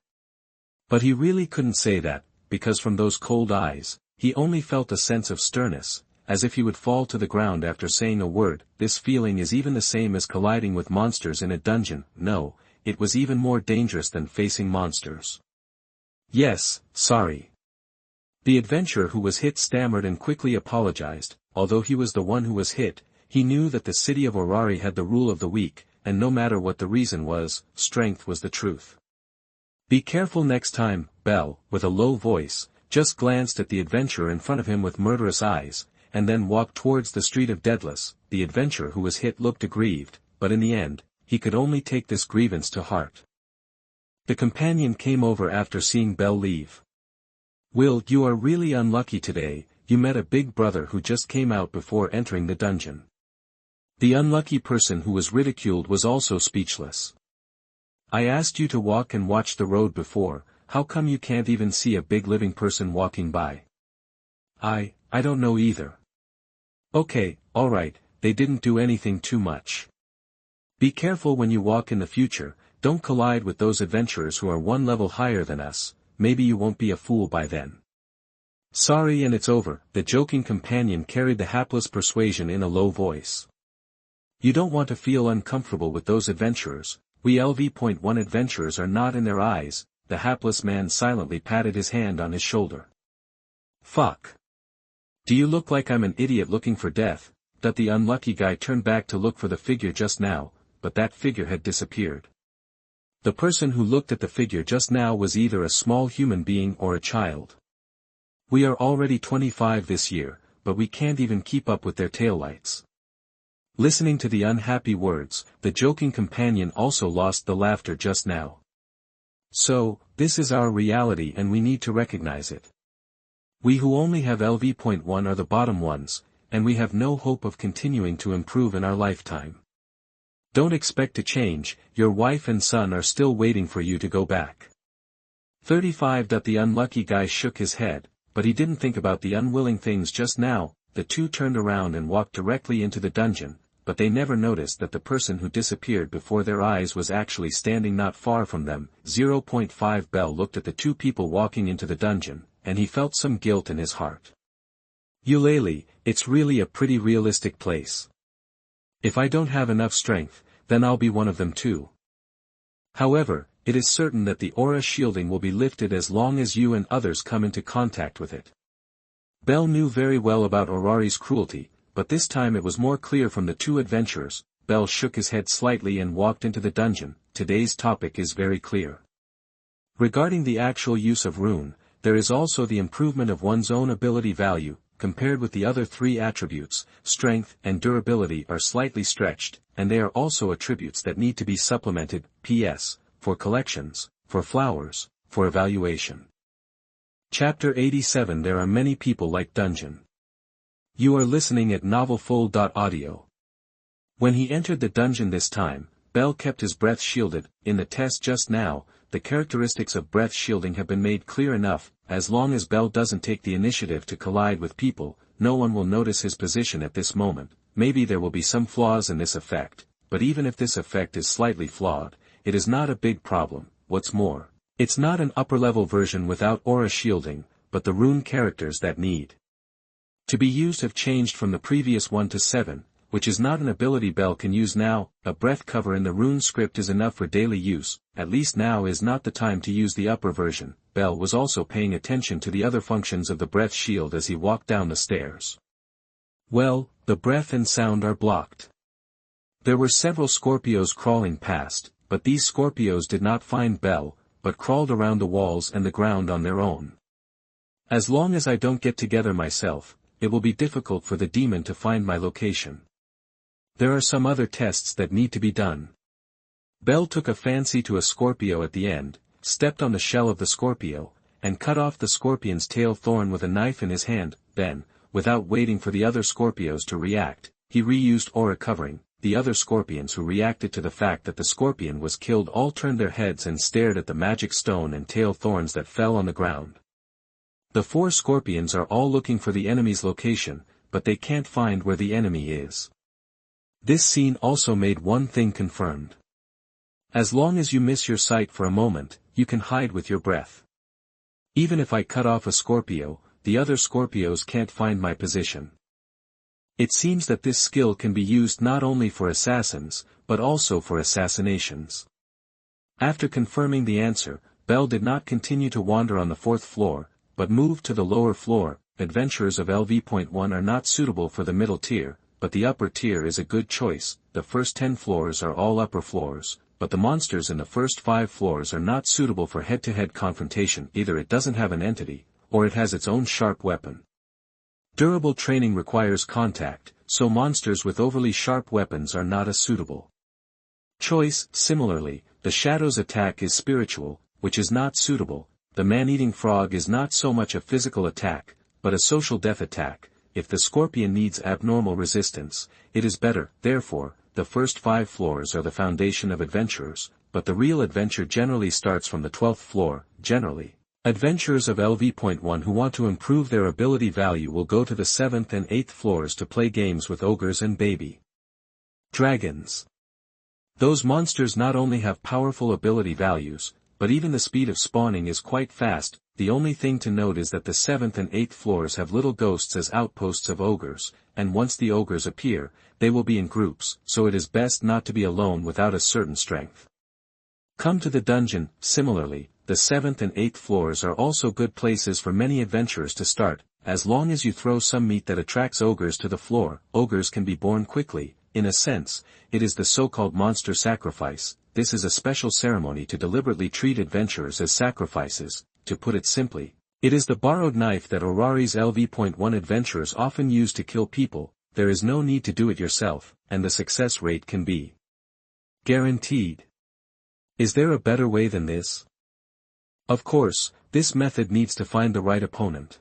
But he really couldn't say that, because from those cold eyes, he only felt a sense of sternness, as if he would fall to the ground after saying a word. This feeling is even the same as colliding with monsters in a dungeon. No, it was even more dangerous than facing monsters. Yes, sorry. The adventurer who was hit stammered and quickly apologized. Although he was the one who was hit, he knew that the city of Oralie had the rule of the weak, and no matter what the reason was, strength was the truth. Be careful next time. Bell, with a low voice, just glanced at the adventurer in front of him with murderous eyes, and then walked towards the street of Deadless. The adventurer who was hit looked aggrieved, but in the end, he could only take this grievance to heart. The companion came over after seeing Bell leave. Will, you are really unlucky today. You met a big brother who just came out before entering the dungeon. The unlucky person who was ridiculed was also speechless. I asked you to walk and watch the road before. How come you can't even see a big living person walking by? I don't know either. Okay, alright, they didn't do anything too much. Be careful when you walk in the future. Don't collide with those adventurers who are one level higher than us. Maybe you won't be a fool by then. Sorry, and it's over. The joking companion carried the hapless persuasion in a low voice. You don't want to feel uncomfortable with those adventurers. We LV.1 adventurers are not in their eyes. The hapless man silently patted his hand on his shoulder. Fuck. Do you look like I'm an idiot looking for death? The unlucky guy turned back to look for the figure just now, but that figure had disappeared. The person who looked at the figure just now was either a small human being or a child. We are already 25 this year, but we can't even keep up with their taillights. Listening to the unhappy words, the joking companion also lost the laughter just now. So, this is our reality and we need to recognize it. We who only have LV.1 are the bottom ones, and we have no hope of continuing to improve in our lifetime. Don't expect to change. Your wife and son are still waiting for you to go back. 35. The unlucky guy shook his head, but he didn't think about the unwilling things just now. The two turned around and walked directly into the dungeon, but they never noticed that the person who disappeared before their eyes was actually standing not far from them. 0.5 Bell looked at the two people walking into the dungeon, and he felt some guilt in his heart. Eulalie, it's really a pretty realistic place. If I don't have enough strength, then I'll be one of them too. However, it is certain that the aura shielding will be lifted as long as you and others come into contact with it. Bell knew very well about Orarie's cruelty, but this time it was more clear from the two adventurers. Bell shook his head slightly and walked into the dungeon. Today's topic is very clear. Regarding the actual use of rune, there is also the improvement of one's own ability value. Compared with the other three attributes, strength and durability are slightly stretched, and they are also attributes that need to be supplemented. P.S. For collections, for flowers, for evaluation. Chapter 87. There are many people like Dungeon. You are listening at novelfull.audio. When he entered the dungeon this time, Bell kept his breath shielded. In the test just now, the characteristics of breath shielding have been made clear enough. As long as Bell doesn't take the initiative to collide with people, no one will notice his position at this moment. Maybe there will be some flaws in this effect, but even if this effect is slightly flawed, it is not a big problem. what's more, it's not an upper-level version without aura shielding, but the rune characters that need to be used have changed from the previous 1 to 7, which is not an ability Bell can use now. A breath cover in the rune script is enough for daily use, at least now is not the time to use the upper version. Bell was also paying attention to the other functions of the breath shield as he walked down the stairs. Well, the breath and sound are blocked. There were several Scorpios crawling past, but these Scorpios did not find Bell, but crawled around the walls and the ground on their own. As long as I don't get together myself, it will be difficult for the demon to find my location. There are some other tests that need to be done. Bell took a fancy to a Scorpio at the end, stepped on the shell of the Scorpio, and cut off the scorpion's tail thorn with a knife in his hand. Then, without waiting for the other Scorpios to react, he reused aura covering. The other scorpions who reacted to the fact that the scorpion was killed all turned their heads and stared at the magic stone and tail thorns that fell on the ground. The 4 scorpions are all looking for the enemy's location, but they can't find where the enemy is. This scene also made one thing confirmed. As long as you miss your sight for a moment, you can hide with your breath. Even if I cut off a Scorpio, the other Scorpios can't find my position. It seems that this skill can be used not only for assassins, but also for assassinations. After confirming the answer, Bell did not continue to wander on the 4th floor, but moved to the lower floor. Adventurers of LV.1 are not suitable for the middle tier, but the upper tier is a good choice. The first 10 floors are all upper floors, but the monsters in the first 5 floors are not suitable for head-to-head confrontation. Either it doesn't have an entity, or it has its own sharp weapon. Durable training requires contact, so monsters with overly sharp weapons are not a suitable choice. Similarly, the Shadow's attack is spiritual, which is not suitable. The man-eating frog is not so much a physical attack, but a social death attack. If the scorpion needs abnormal resistance, it is better. Therefore, the first 5 floors are the foundation of adventurers, but the real adventure generally starts from the 12th floor. Generally, adventurers of LV.1 who want to improve their ability value will go to the 7th and 8th floors to play games with ogres and baby dragons. Those monsters not only have powerful ability values, but even the speed of spawning is quite fast. The only thing to note is that the 7th and 8th floors have little ghosts as outposts of ogres, and once the ogres appear, they will be in groups, so it is best not to be alone without a certain strength. Come to the dungeon. Similarly, the 7th and 8th floors are also good places for many adventurers to start. As long as you throw some meat that attracts ogres to the floor, ogres can be born quickly. In a sense, it is the so-called monster sacrifice. This is a special ceremony to deliberately treat adventurers as sacrifices. To put it simply, it is the borrowed knife that Orarie's LV.1 adventurers often use to kill people. There is no need to do it yourself, and the success rate can be guaranteed. Is there a better way than this? Of course, this method needs to find the right opponent.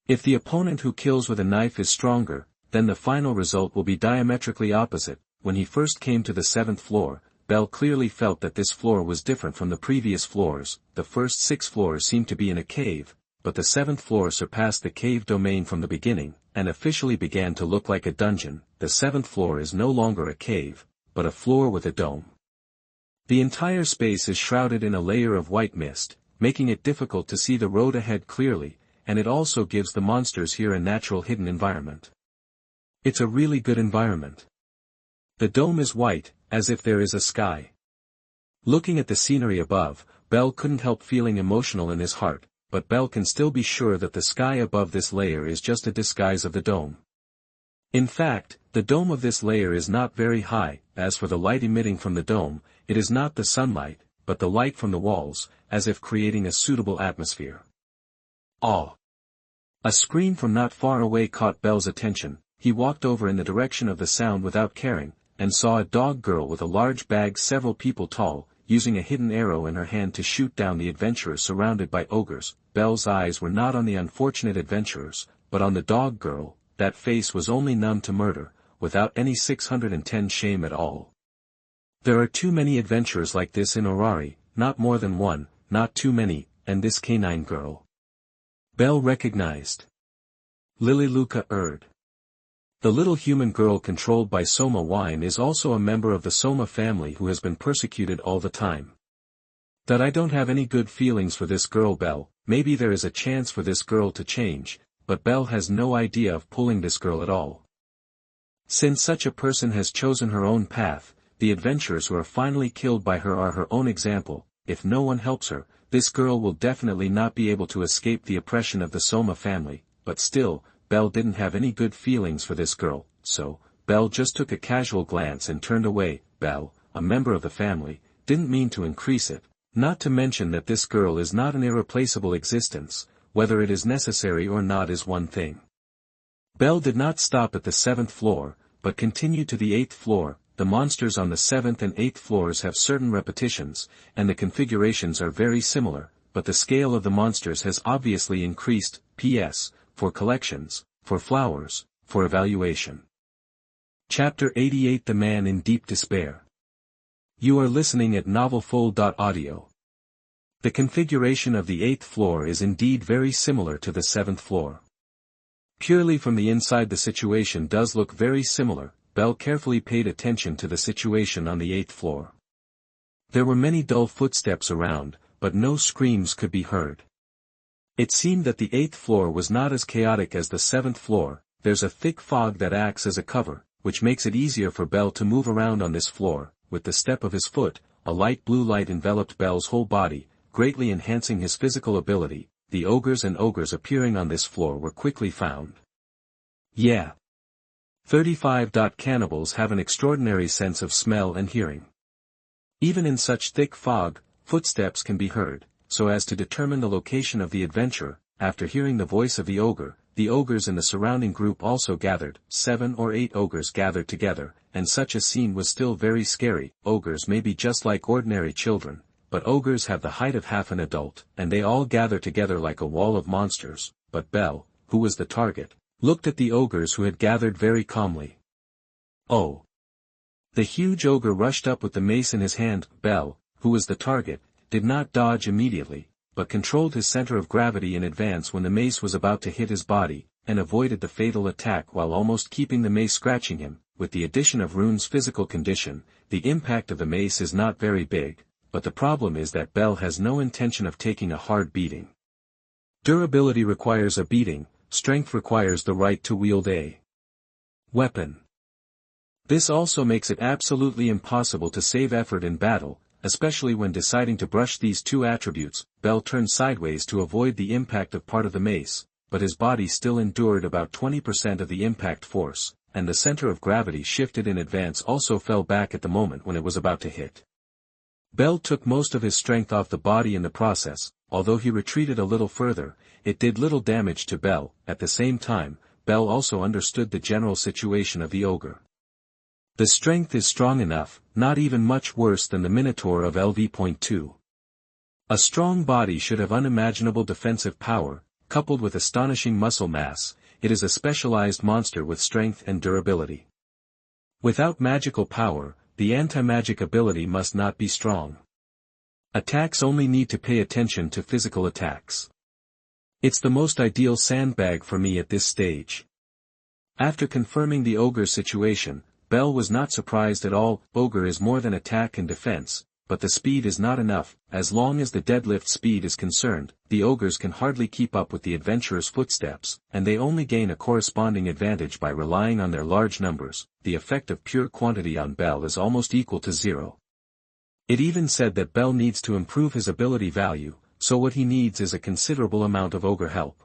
If the opponent who kills with a knife is stronger, then the final result will be diametrically opposite. When he first came to the 7th floor, Bell clearly felt that this floor was different from the previous floors. The first 6 floors seemed to be in a cave, but the 7th floor surpassed the cave domain from the beginning, and officially began to look like a dungeon. The 7th floor is no longer a cave, but a floor with a dome. The entire space is shrouded in a layer of white mist, making it difficult to see the road ahead clearly, and it also gives the monsters here a natural hidden environment. It's a really good environment. The dome is white, as if there is a sky. Looking at the scenery above, Bell couldn't help feeling emotional in his heart, but Bell can still be sure that the sky above this layer is just a disguise of the dome. In fact, the dome of this layer is not very high. As for the light emitting from the dome, it is not the sunlight, but the light from the walls, as if creating a suitable atmosphere. Ah! A scream from not far away caught Bell's attention. He walked over in the direction of the sound without caring, and saw a dog girl with a large bag several people tall, using a hidden arrow in her hand to shoot down the adventurers surrounded by ogres. Bell's eyes were not on the unfortunate adventurers, but on the dog girl. That face was only numb to murder, without any 610 shame at all. There are too many adventurers like this in Oralie, not more than one, not too many, and this canine girl. Bell recognized Lilyluka Erd. The little human girl controlled by Soma Wine is also a member of the Soma family who has been persecuted all the time. That I don't have any good feelings for this girl Belle, maybe there is a chance for this girl to change, but Belle has no idea of pulling this girl at all. Since such a person has chosen her own path, the adventurers who are finally killed by her are her own example. If no one helps her, this girl will definitely not be able to escape the oppression of the Soma family, but still, Belle didn't have any good feelings for this girl, so, Belle just took a casual glance and turned away. Belle, a member of the family, didn't mean to increase it, not to mention that this girl is not an irreplaceable existence, whether it is necessary or not is one thing. Belle did not stop at the 7th floor, but continued to the 8th floor. The monsters on the 7th and 8th floors have certain repetitions, and the configurations are very similar, but the scale of the monsters has obviously increased, PS, for collections, for flowers, for evaluation. Chapter 88 The Man in Deep Despair. You are listening at novelful.audio. The configuration of the 8th floor is indeed very similar to the 7th floor. Purely from the inside the situation does look very similar. Belle carefully paid attention to the situation on the 8th floor. There were many dull footsteps around, but no screams could be heard. It seemed that the 8th floor was not as chaotic as the 7th floor. There's a thick fog that acts as a cover, which makes it easier for Belle to move around on this floor. With the step of his foot, a light blue light enveloped Belle's whole body, greatly enhancing his physical ability. The ogres and ogres appearing on this floor were quickly found. Yeah. 35. Cannibals have an extraordinary sense of smell and hearing. Even in such thick fog, footsteps can be heard, so as to determine the location of the adventurer. After hearing the voice of the ogres in the surrounding group also gathered. 7 or 8 ogres gathered together, and such a scene was still very scary. Ogres may be just like ordinary children, but ogres have the height of half an adult, and they all gather together like a wall of monsters. But Belle, who was the target, looked at the ogres who had gathered very calmly. Oh! The huge ogre rushed up with the mace in his hand. Belle, who was the target, did not dodge immediately, but controlled his center of gravity in advance when the mace was about to hit his body, and avoided the fatal attack while almost keeping the mace scratching him. With the addition of Rune's physical condition, the impact of the mace is not very big, but the problem is that Belle has no intention of taking a hard beating. Durability requires a beating. Strength requires the right to wield a weapon. This also makes it absolutely impossible to save effort in battle, especially when deciding to brush these two attributes. Belle turned sideways to avoid the impact of part of the mace, but his body still endured about 20% of the impact force, and the center of gravity shifted in advance also fell back at the moment when it was about to hit. Belle took most of his strength off the body in the process. Although he retreated a little further, it did little damage to Belle. At the same time, Belle also understood the general situation of the ogre. The strength is strong enough, not even much worse than the Minotaur of LV.2. A strong body should have unimaginable defensive power, coupled with astonishing muscle mass. It is a specialized monster with strength and durability. Without magical power, the anti-magic ability must not be strong. Attacks only need to pay attention to physical attacks. It's the most ideal sandbag for me at this stage. After confirming the ogre's situation, Belle was not surprised at all. Ogre is more than attack and defense, but the speed is not enough. As long as the deadlift speed is concerned, the ogres can hardly keep up with the adventurer's footsteps, and they only gain a corresponding advantage by relying on their large numbers. The effect of pure quantity on Belle is almost equal to 0. It even said that Belle needs to improve his ability value, so what he needs is a considerable amount of ogre help.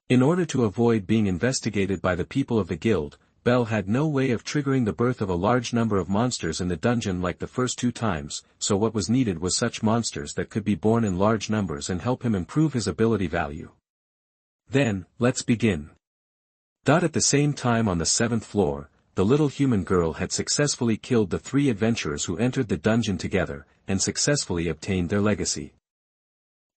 In order to avoid being investigated by the people of the guild, Belle had no way of triggering the birth of a large number of monsters in the dungeon like the first 2 times, so what was needed was such monsters that could be born in large numbers and help him improve his ability value. Then, let's begin. At the same time on the 7th floor, the little human girl had successfully killed the 3 adventurers who entered the dungeon together, and successfully obtained their legacy.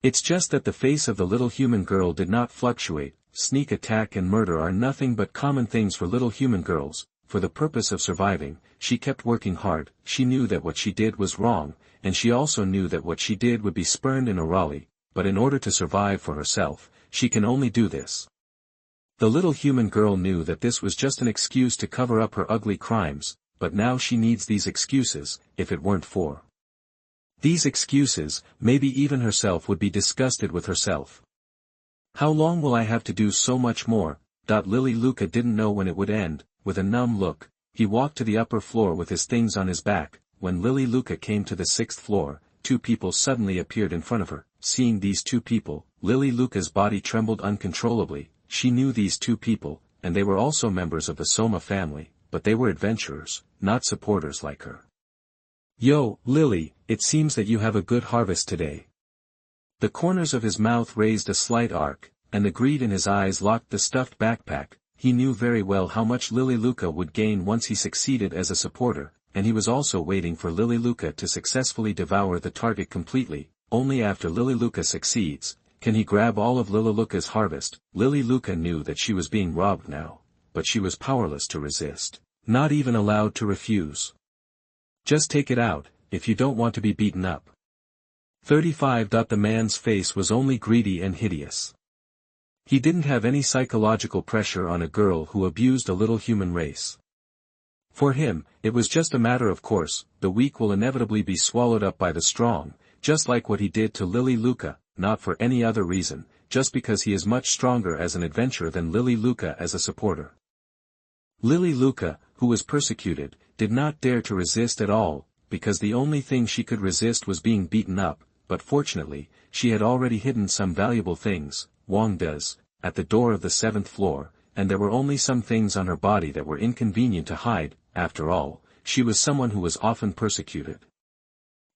It's just that the face of the little human girl did not fluctuate. Sneak attack and murder are nothing but common things for little human girls. For the purpose of surviving, she kept working hard. She knew that what she did was wrong, and she also knew that what she did would be spurned in Oralie, but in order to survive for herself, she can only do this. The little human girl knew that this was just an excuse to cover up her ugly crimes, but now she needs these excuses. If it weren't for These excuses, maybe even herself would be disgusted with herself. How long will I have to do so much more? Lily Luca didn't know when it would end. With a numb look, he walked to the upper floor with his things on his back. When Lily Luca came to the 6th floor, 2 people suddenly appeared in front of her. Seeing these 2 people, Lily Luca's body trembled uncontrollably. She knew these 2 people, and they were also members of the Soma family, but they were adventurers, not supporters like her. Yo, Lily, it seems that you have a good harvest today. The corners of his mouth raised a slight arc, and the greed in his eyes locked the stuffed backpack. He knew very well how much Lily Luca would gain once he succeeded as a supporter, and he was also waiting for Lily Luca to successfully devour the target completely. Only after Lily Luca succeeds, can he grab all of Lily Luca's harvest. Lily Luca knew that she was being robbed now, but she was powerless to resist, not even allowed to refuse. Just take it out, if you don't want to be beaten up. 35. The man's face was only greedy and hideous. He didn't have any psychological pressure on a girl who abused a little human race. For him, it was just a matter of course, the weak will inevitably be swallowed up by the strong, just like what he did to Lily Luca, not for any other reason, just because he is much stronger as an adventurer than Lily Luca as a supporter. Lily Luca, who was persecuted, did not dare to resist at all, because the only thing she could resist was being beaten up, but fortunately, she had already hidden some valuable things, Wang does, at the door of the 7th floor, and there were only some things on her body that were inconvenient to hide. After all, she was someone who was often persecuted.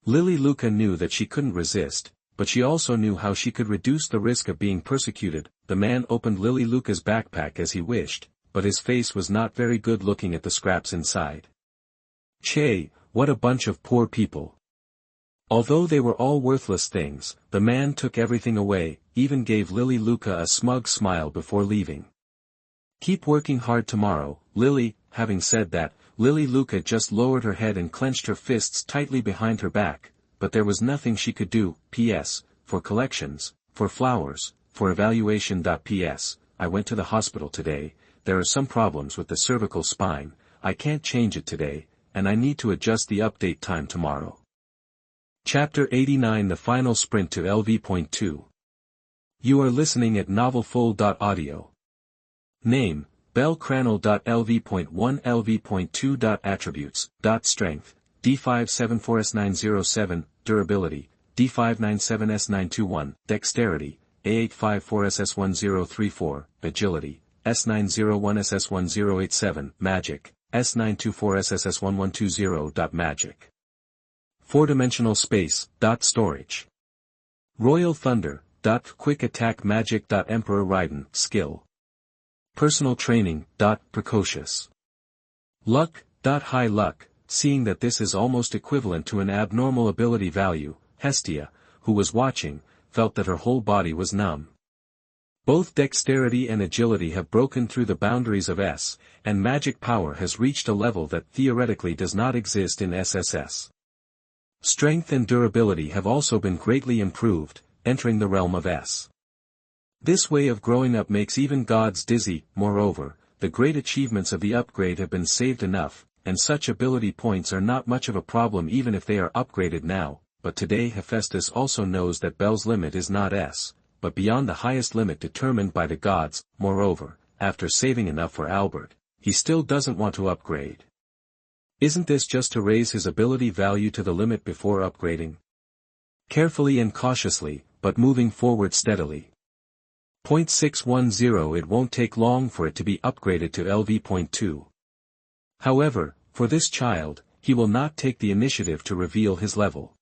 Lily Luca knew that she couldn't resist, but she also knew how she could reduce the risk of being persecuted. The man opened Lily Luca's backpack as he wished, but his face was not very good looking at the scraps inside. Che, what a bunch of poor people. Although they were all worthless things, the man took everything away, even gave Lily Luca a smug smile before leaving. Keep working hard tomorrow, Lily. Having said that, Lily Luca just lowered her head and clenched her fists tightly behind her back, but there was nothing she could do. P.S. For collections, for flowers, for evaluation. P.S. I went to the hospital today. There are some problems with the cervical spine. I can't change it today, and I need to adjust the update time tomorrow. Chapter 89. The final sprint to LV.2. You are listening at novelfull.audio. Name, Bell Cranel. LV.1 LV.2. Attributes, Strength, D574S907, Durability, D597S921, Dexterity, A854SS1034, Agility, S901SS1087, Magic, S924SSS1120. Magic. 4-dimensional space, Storage. Royal Thunder, Quick Attack Magic. Emperor Raiden, Skill. Personal Training, Precocious. Luck, High Luck. Seeing that this is almost equivalent to an abnormal ability value, Hestia, who was watching, felt that her whole body was numb. Both dexterity and agility have broken through the boundaries of S, and magic power has reached a level that theoretically does not exist in SSS. Strength and durability have also been greatly improved, entering the realm of S. This way of growing up makes even gods dizzy. Moreover, the great achievements of the upgrade have been saved enough, and such ability points are not much of a problem even if they are upgraded now. But today Hephaestus also knows that Bell's limit is not S, but beyond the highest limit determined by the gods. Moreover, after saving enough for Albert, he still doesn't want to upgrade. Isn't this just to raise his ability value to the limit before upgrading? Carefully and cautiously, but moving forward steadily. 610. It won't take long for it to be upgraded to LV.2. However, for this child, he will not take the initiative to reveal his level.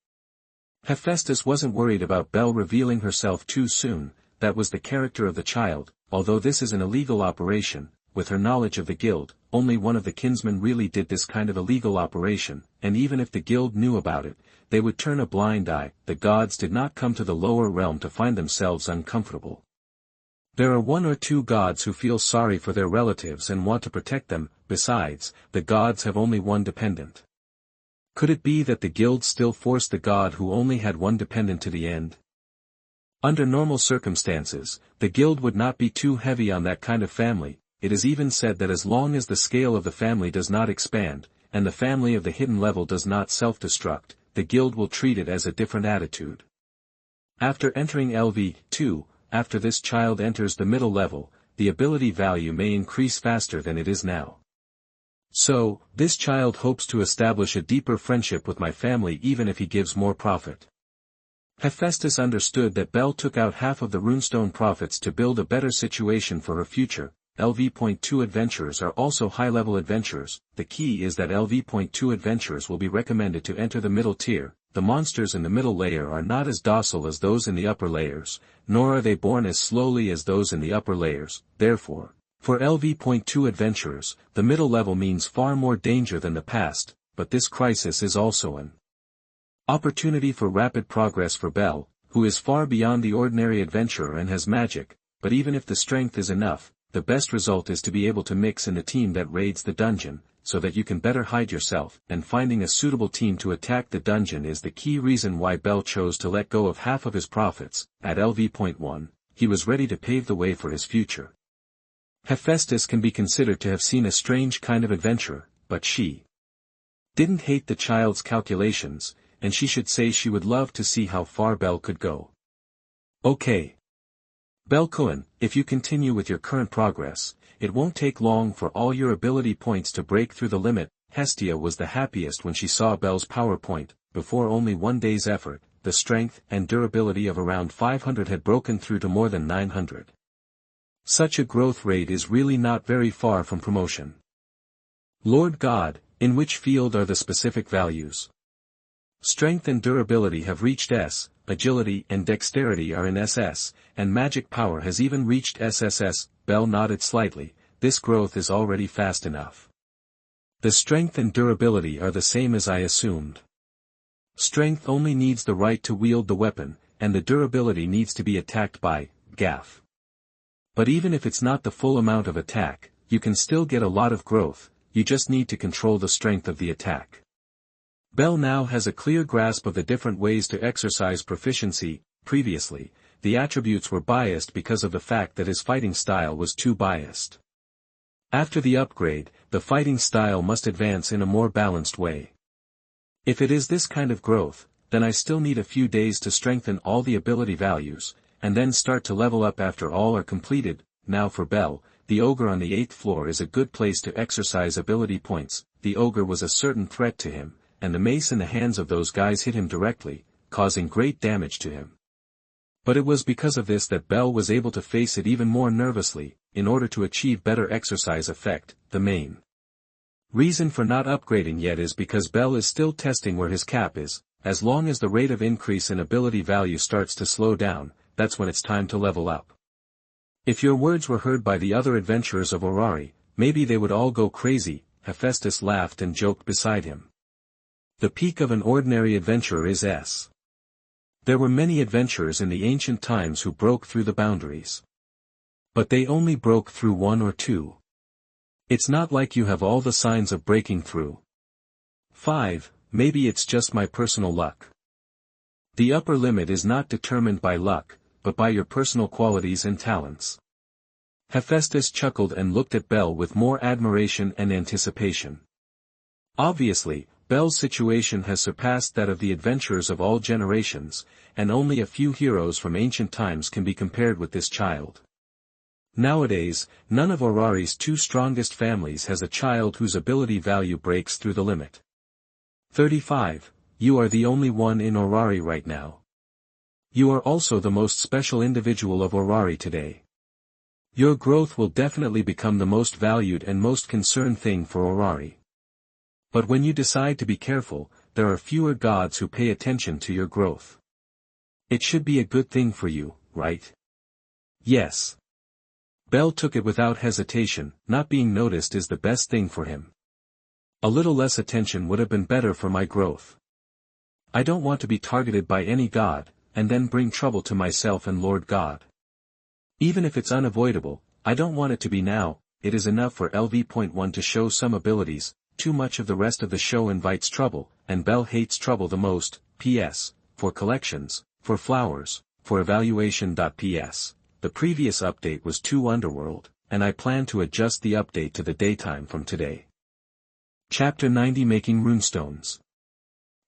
Hephaestus wasn't worried about Belle revealing herself too soon. That was the character of the child. Although this is an illegal operation, with her knowledge of the guild, only one of the kinsmen really did this kind of illegal operation, and even if the guild knew about it, they would turn a blind eye. The gods did not come to the lower realm to find themselves uncomfortable. There are 1 or 2 gods who feel sorry for their relatives and want to protect them. Besides, the gods have only one dependent. Could it be that the guild still forced the god who only had one dependent to the end? Under normal circumstances, the guild would not be too heavy on that kind of family. It is even said that as long as the scale of the family does not expand, and the family of the hidden level does not self-destruct, the guild will treat it as a different attitude. After entering LV2, after this child enters the middle level, the ability value may increase faster than it is now. So, this child hopes to establish a deeper friendship with my family even if he gives more profit. Hephaestus understood that Belle took out half of the runestone profits to build a better situation for her future. LV.2 adventurers are also high-level adventurers. The key is that LV.2 adventurers will be recommended to enter the middle tier. The monsters in the middle layer are not as docile as those in the upper layers, nor are they born as slowly as those in the upper layers. Therefore, for LV.2 adventurers, the middle level means far more danger than the past, but this crisis is also an opportunity for rapid progress for Belle, who is far beyond the ordinary adventurer and has magic, but even if the strength is enough, the best result is to be able to mix in the team that raids the dungeon, so that you can better hide yourself, and finding a suitable team to attack the dungeon is the key reason why Belle chose to let go of half of his profits. At LV.1, he was ready to pave the way for his future. Hephaestus can be considered to have seen a strange kind of adventurer, but she didn't hate the child's calculations, and she should say she would love to see how far Belle could go. Okay. Belle Cohen, if you continue with your current progress, it won't take long for all your ability points to break through the limit. Hestia was the happiest when she saw Belle's power point. Before only one day's effort, the strength and durability of around 500 had broken through to more than 900. Such a growth rate is really not very far from promotion. Lord God, in which field are the specific values? Strength and durability have reached S, agility and dexterity are in SS, and magic power has even reached SSS. Belle nodded slightly. This growth is already fast enough. The strength and durability are the same as I assumed. Strength only needs the right to wield the weapon, and the durability needs to be attacked by Gaff. But even if it's not the full amount of attack, you can still get a lot of growth, you just need to control the strength of the attack. Belle now has a clear grasp of the different ways to exercise proficiency. Previously, the attributes were biased because of the fact that his fighting style was too biased. After the upgrade, the fighting style must advance in a more balanced way. If it is this kind of growth, then I still need a few days to strengthen all the ability values, and then start to level up after all are completed. Now for Belle, the ogre on the 8th floor is a good place to exercise ability points. The ogre was a certain threat to him, and the mace in the hands of those guys hit him directly, causing great damage to him. But it was because of this that Belle was able to face it even more nervously, in order to achieve better exercise effect. The main reason for not upgrading yet is because Belle is still testing where his cap is. As long as the rate of increase in ability value starts to slow down, that's when it's time to level up. If your words were heard by the other adventurers of Oralie, maybe they would all go crazy. Hephaestus laughed and joked beside him. The peak of an ordinary adventurer is S. There were many adventurers in the ancient times who broke through the boundaries. But they only broke through one or two. It's not like you have all the signs of breaking through. 5. Maybe it's just my personal luck. The upper limit is not determined by luck, but by your personal qualities and talents. Hephaestus chuckled and looked at Belle with more admiration and anticipation. Obviously, Belle's situation has surpassed that of the adventurers of all generations, and only a few heroes from ancient times can be compared with this child. Nowadays, none of Orarie's two strongest families has a child whose ability value breaks through the limit. 35. You are the only one in Oralie right now. You are also the most special individual of Oralie today. Your growth will definitely become the most valued and most concerned thing for Oralie. But when you decide to be careful, there are fewer gods who pay attention to your growth. It should be a good thing for you, right? Yes. Belle took it without hesitation. Not being noticed is the best thing for him. A little less attention would have been better for my growth. I don't want to be targeted by any god, and then bring trouble to myself and Lord God. Even if it's unavoidable, I don't want it to be now. It is enough for LV.1 to show some abilities. Too much of the rest of the show invites trouble, and Belle hates trouble the most. P.S. For collections, for flowers, for evaluation.ps. The previous update was too underworld, and I plan to adjust the update to the daytime from today. Chapter 90 Making Runestones.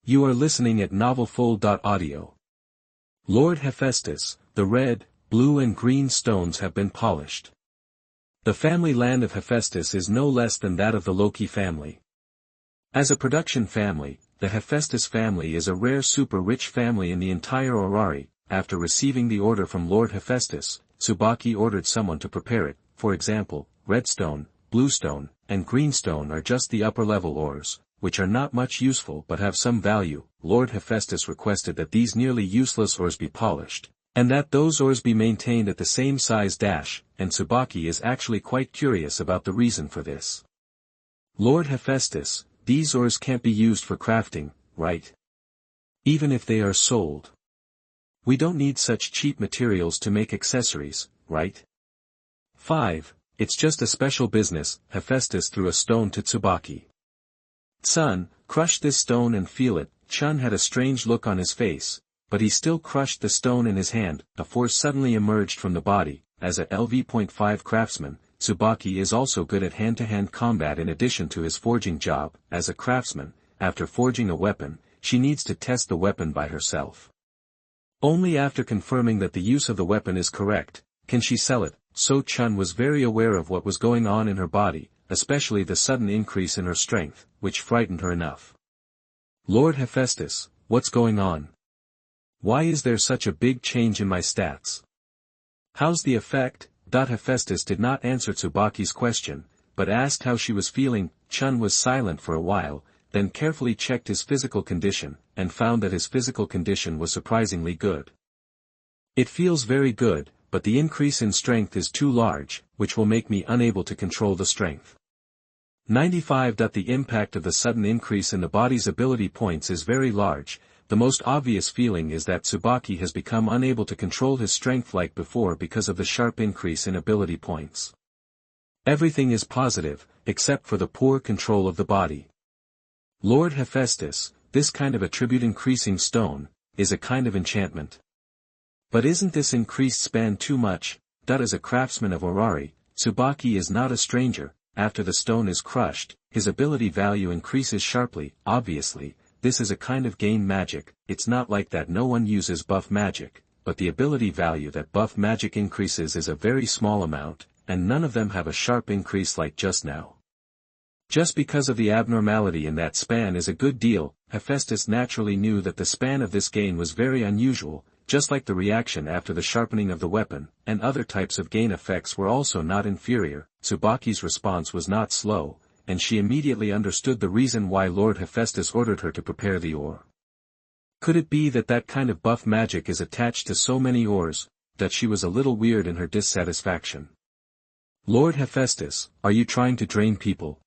You are listening at Novelful.audio. Lord Hephaestus, the red, blue and green stones have been polished. The family land of Hephaestus is no less than that of the Loki family. As a production family, the Hephaestus family is a rare super-rich family in the entire Oralie. After receiving the order from Lord Hephaestus, Tsubaki ordered someone to prepare it. For example, redstone, bluestone, and greenstone are just the upper-level ores, which are not much useful but have some value. Lord Hephaestus requested that these nearly useless ores be polished, and that those ores be maintained at the same size and Tsubaki is actually quite curious about the reason for this. Lord Hephaestus, these ores can't be used for crafting, right? Even if they are sold. We don't need such cheap materials to make accessories, right? 5. It's just a special business. Hephaestus threw a stone to Tsubaki. Son, crush this stone and feel it. Chun had a strange look on his face, but he still crushed the stone in his hand. A force suddenly emerged from the body. As a LV.5 craftsman, Tsubaki is also good at hand-to-hand combat in addition to his forging job. As a craftsman, after forging a weapon, she needs to test the weapon by herself. Only after confirming that the use of the weapon is correct, can she sell it. So Chun was very aware of what was going on in her body, especially the sudden increase in her strength, which frightened her enough. Lord Hephaestus, what's going on? Why is there such a big change in my stats? How's the effect? Hephaestus did not answer Tsubaki's question, but asked how she was feeling. Chun was silent for a while, then carefully checked his physical condition, and found that his physical condition was surprisingly good. It feels very good, but the increase in strength is too large, which will make me unable to control the strength. 95. The impact of the sudden increase in the body's ability points is very large. The most obvious feeling is that Tsubaki has become unable to control his strength like before because of the sharp increase in ability points. Everything is positive, except for the poor control of the body. Lord Hephaestus, this kind of attribute increasing stone, is a kind of enchantment. But isn't this increased span too much? As a craftsman of Oralie, Tsubaki is not a stranger. After the stone is crushed, his ability value increases sharply. Obviously, this is a kind of gain magic. It's not like that no one uses buff magic, but the ability value that buff magic increases is a very small amount, and none of them have a sharp increase like just now. Just because of the abnormality in that span is a good deal. Hephaestus naturally knew that the span of this gain was very unusual, just like the reaction after the sharpening of the weapon, and other types of gain effects were also not inferior. Tsubaki's response was not slow, and she immediately understood the reason why Lord Hephaestus ordered her to prepare the ore. Could it be that that kind of buff magic is attached to so many ores, that she was a little weird in her dissatisfaction? Lord Hephaestus, are you trying to drain people?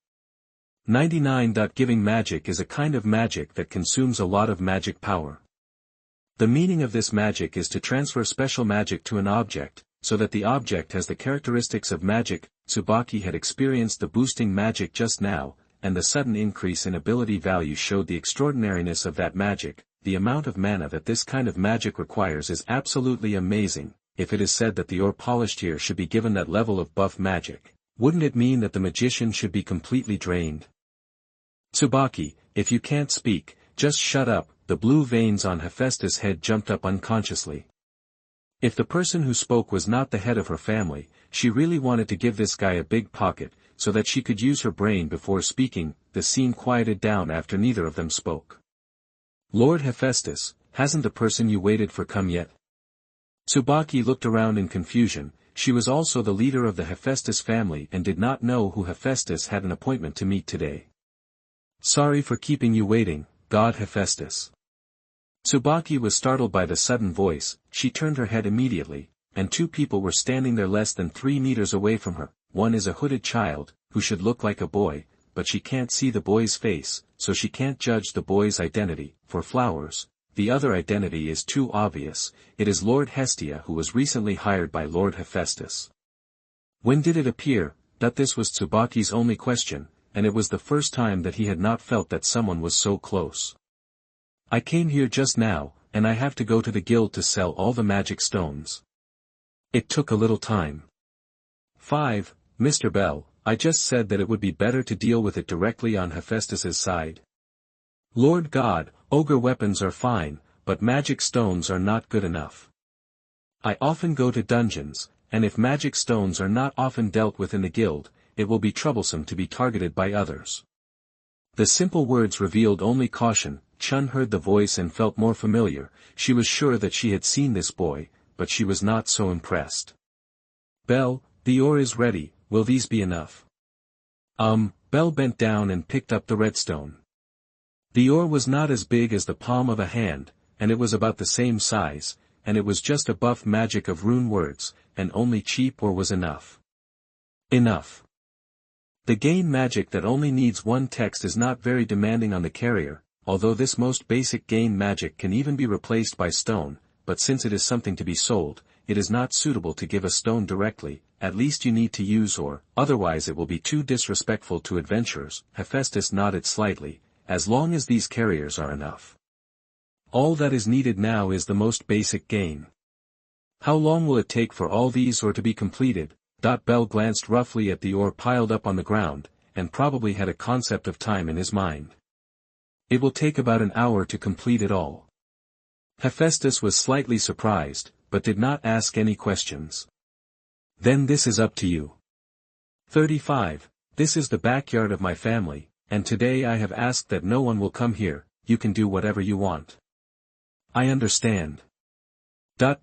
99. Giving magic is a kind of magic that consumes a lot of magic power. The meaning of this magic is to transfer special magic to an object, so that the object has the characteristics of magic. Tsubaki had experienced the boosting magic just now, and the sudden increase in ability value showed the extraordinariness of that magic. The amount of mana that this kind of magic requires is absolutely amazing. If it is said that the ore polished here should be given that level of buff magic, wouldn't it mean that the magician should be completely drained? Tsubaki, if you can't speak, just shut up. The blue veins on Hephaestus' head jumped up unconsciously. If the person who spoke was not the head of her family, she really wanted to give this guy a big pocket, so that she could use her brain before speaking. The scene quieted down after neither of them spoke. Lord Hephaestus, hasn't the person you waited for come yet? Tsubaki looked around in confusion. She was also the leader of the Hephaestus family and did not know who Hephaestus had an appointment to meet today. Sorry for keeping you waiting, God Hephaestus. Tsubaki was startled by the sudden voice. She turned her head immediately, and two people were standing there less than 3 meters away from her. One is a hooded child, who should look like a boy, but she can't see the boy's face, so she can't judge the boy's identity. For flowers, the other identity is too obvious. It is Lord Hestia, who was recently hired by Lord Hephaestus. When did it appear? This was Tsubaki's only question, and it was the first time that he had not felt that someone was so close. I came here just now, and I have to go to the guild to sell all the magic stones. It took a little time. 5. Mr. Bell, I just said that it would be better to deal with it directly on Hephaestus's side. Lord God, ogre weapons are fine, but magic stones are not good enough. I often go to dungeons, and if magic stones are not often dealt with in the guild, it will be troublesome to be targeted by others. The simple words revealed only caution. Chun heard the voice and felt more familiar. She was sure that she had seen this boy, but she was not so impressed. Belle, the ore is ready, will these be enough? Belle bent down and picked up the redstone. The ore was not as big as the palm of a hand, and it was about the same size, and it was just a buff magic of rune words, and only cheap ore was enough. Enough. The gain magic that only needs one text is not very demanding on the carrier, although this most basic gain magic can even be replaced by stone, but since it is something to be sold, it is not suitable to give a stone directly. At least you need to use ore, otherwise it will be too disrespectful to adventurers. Hephaestus nodded slightly, as long as these carriers are enough. All that is needed now is the most basic gain. How long will it take for all these ore to be completed? Belle glanced roughly at the ore piled up on the ground, and probably had a concept of time in his mind. It will take about an hour to complete it all. Hephaestus was slightly surprised, but did not ask any questions. Then this is up to you. 35. This is the backyard of my family, and today I have asked that no one will come here. You can do whatever you want. I understand.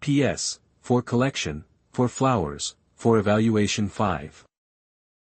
P.S. For collection, for flowers, for evaluation 5.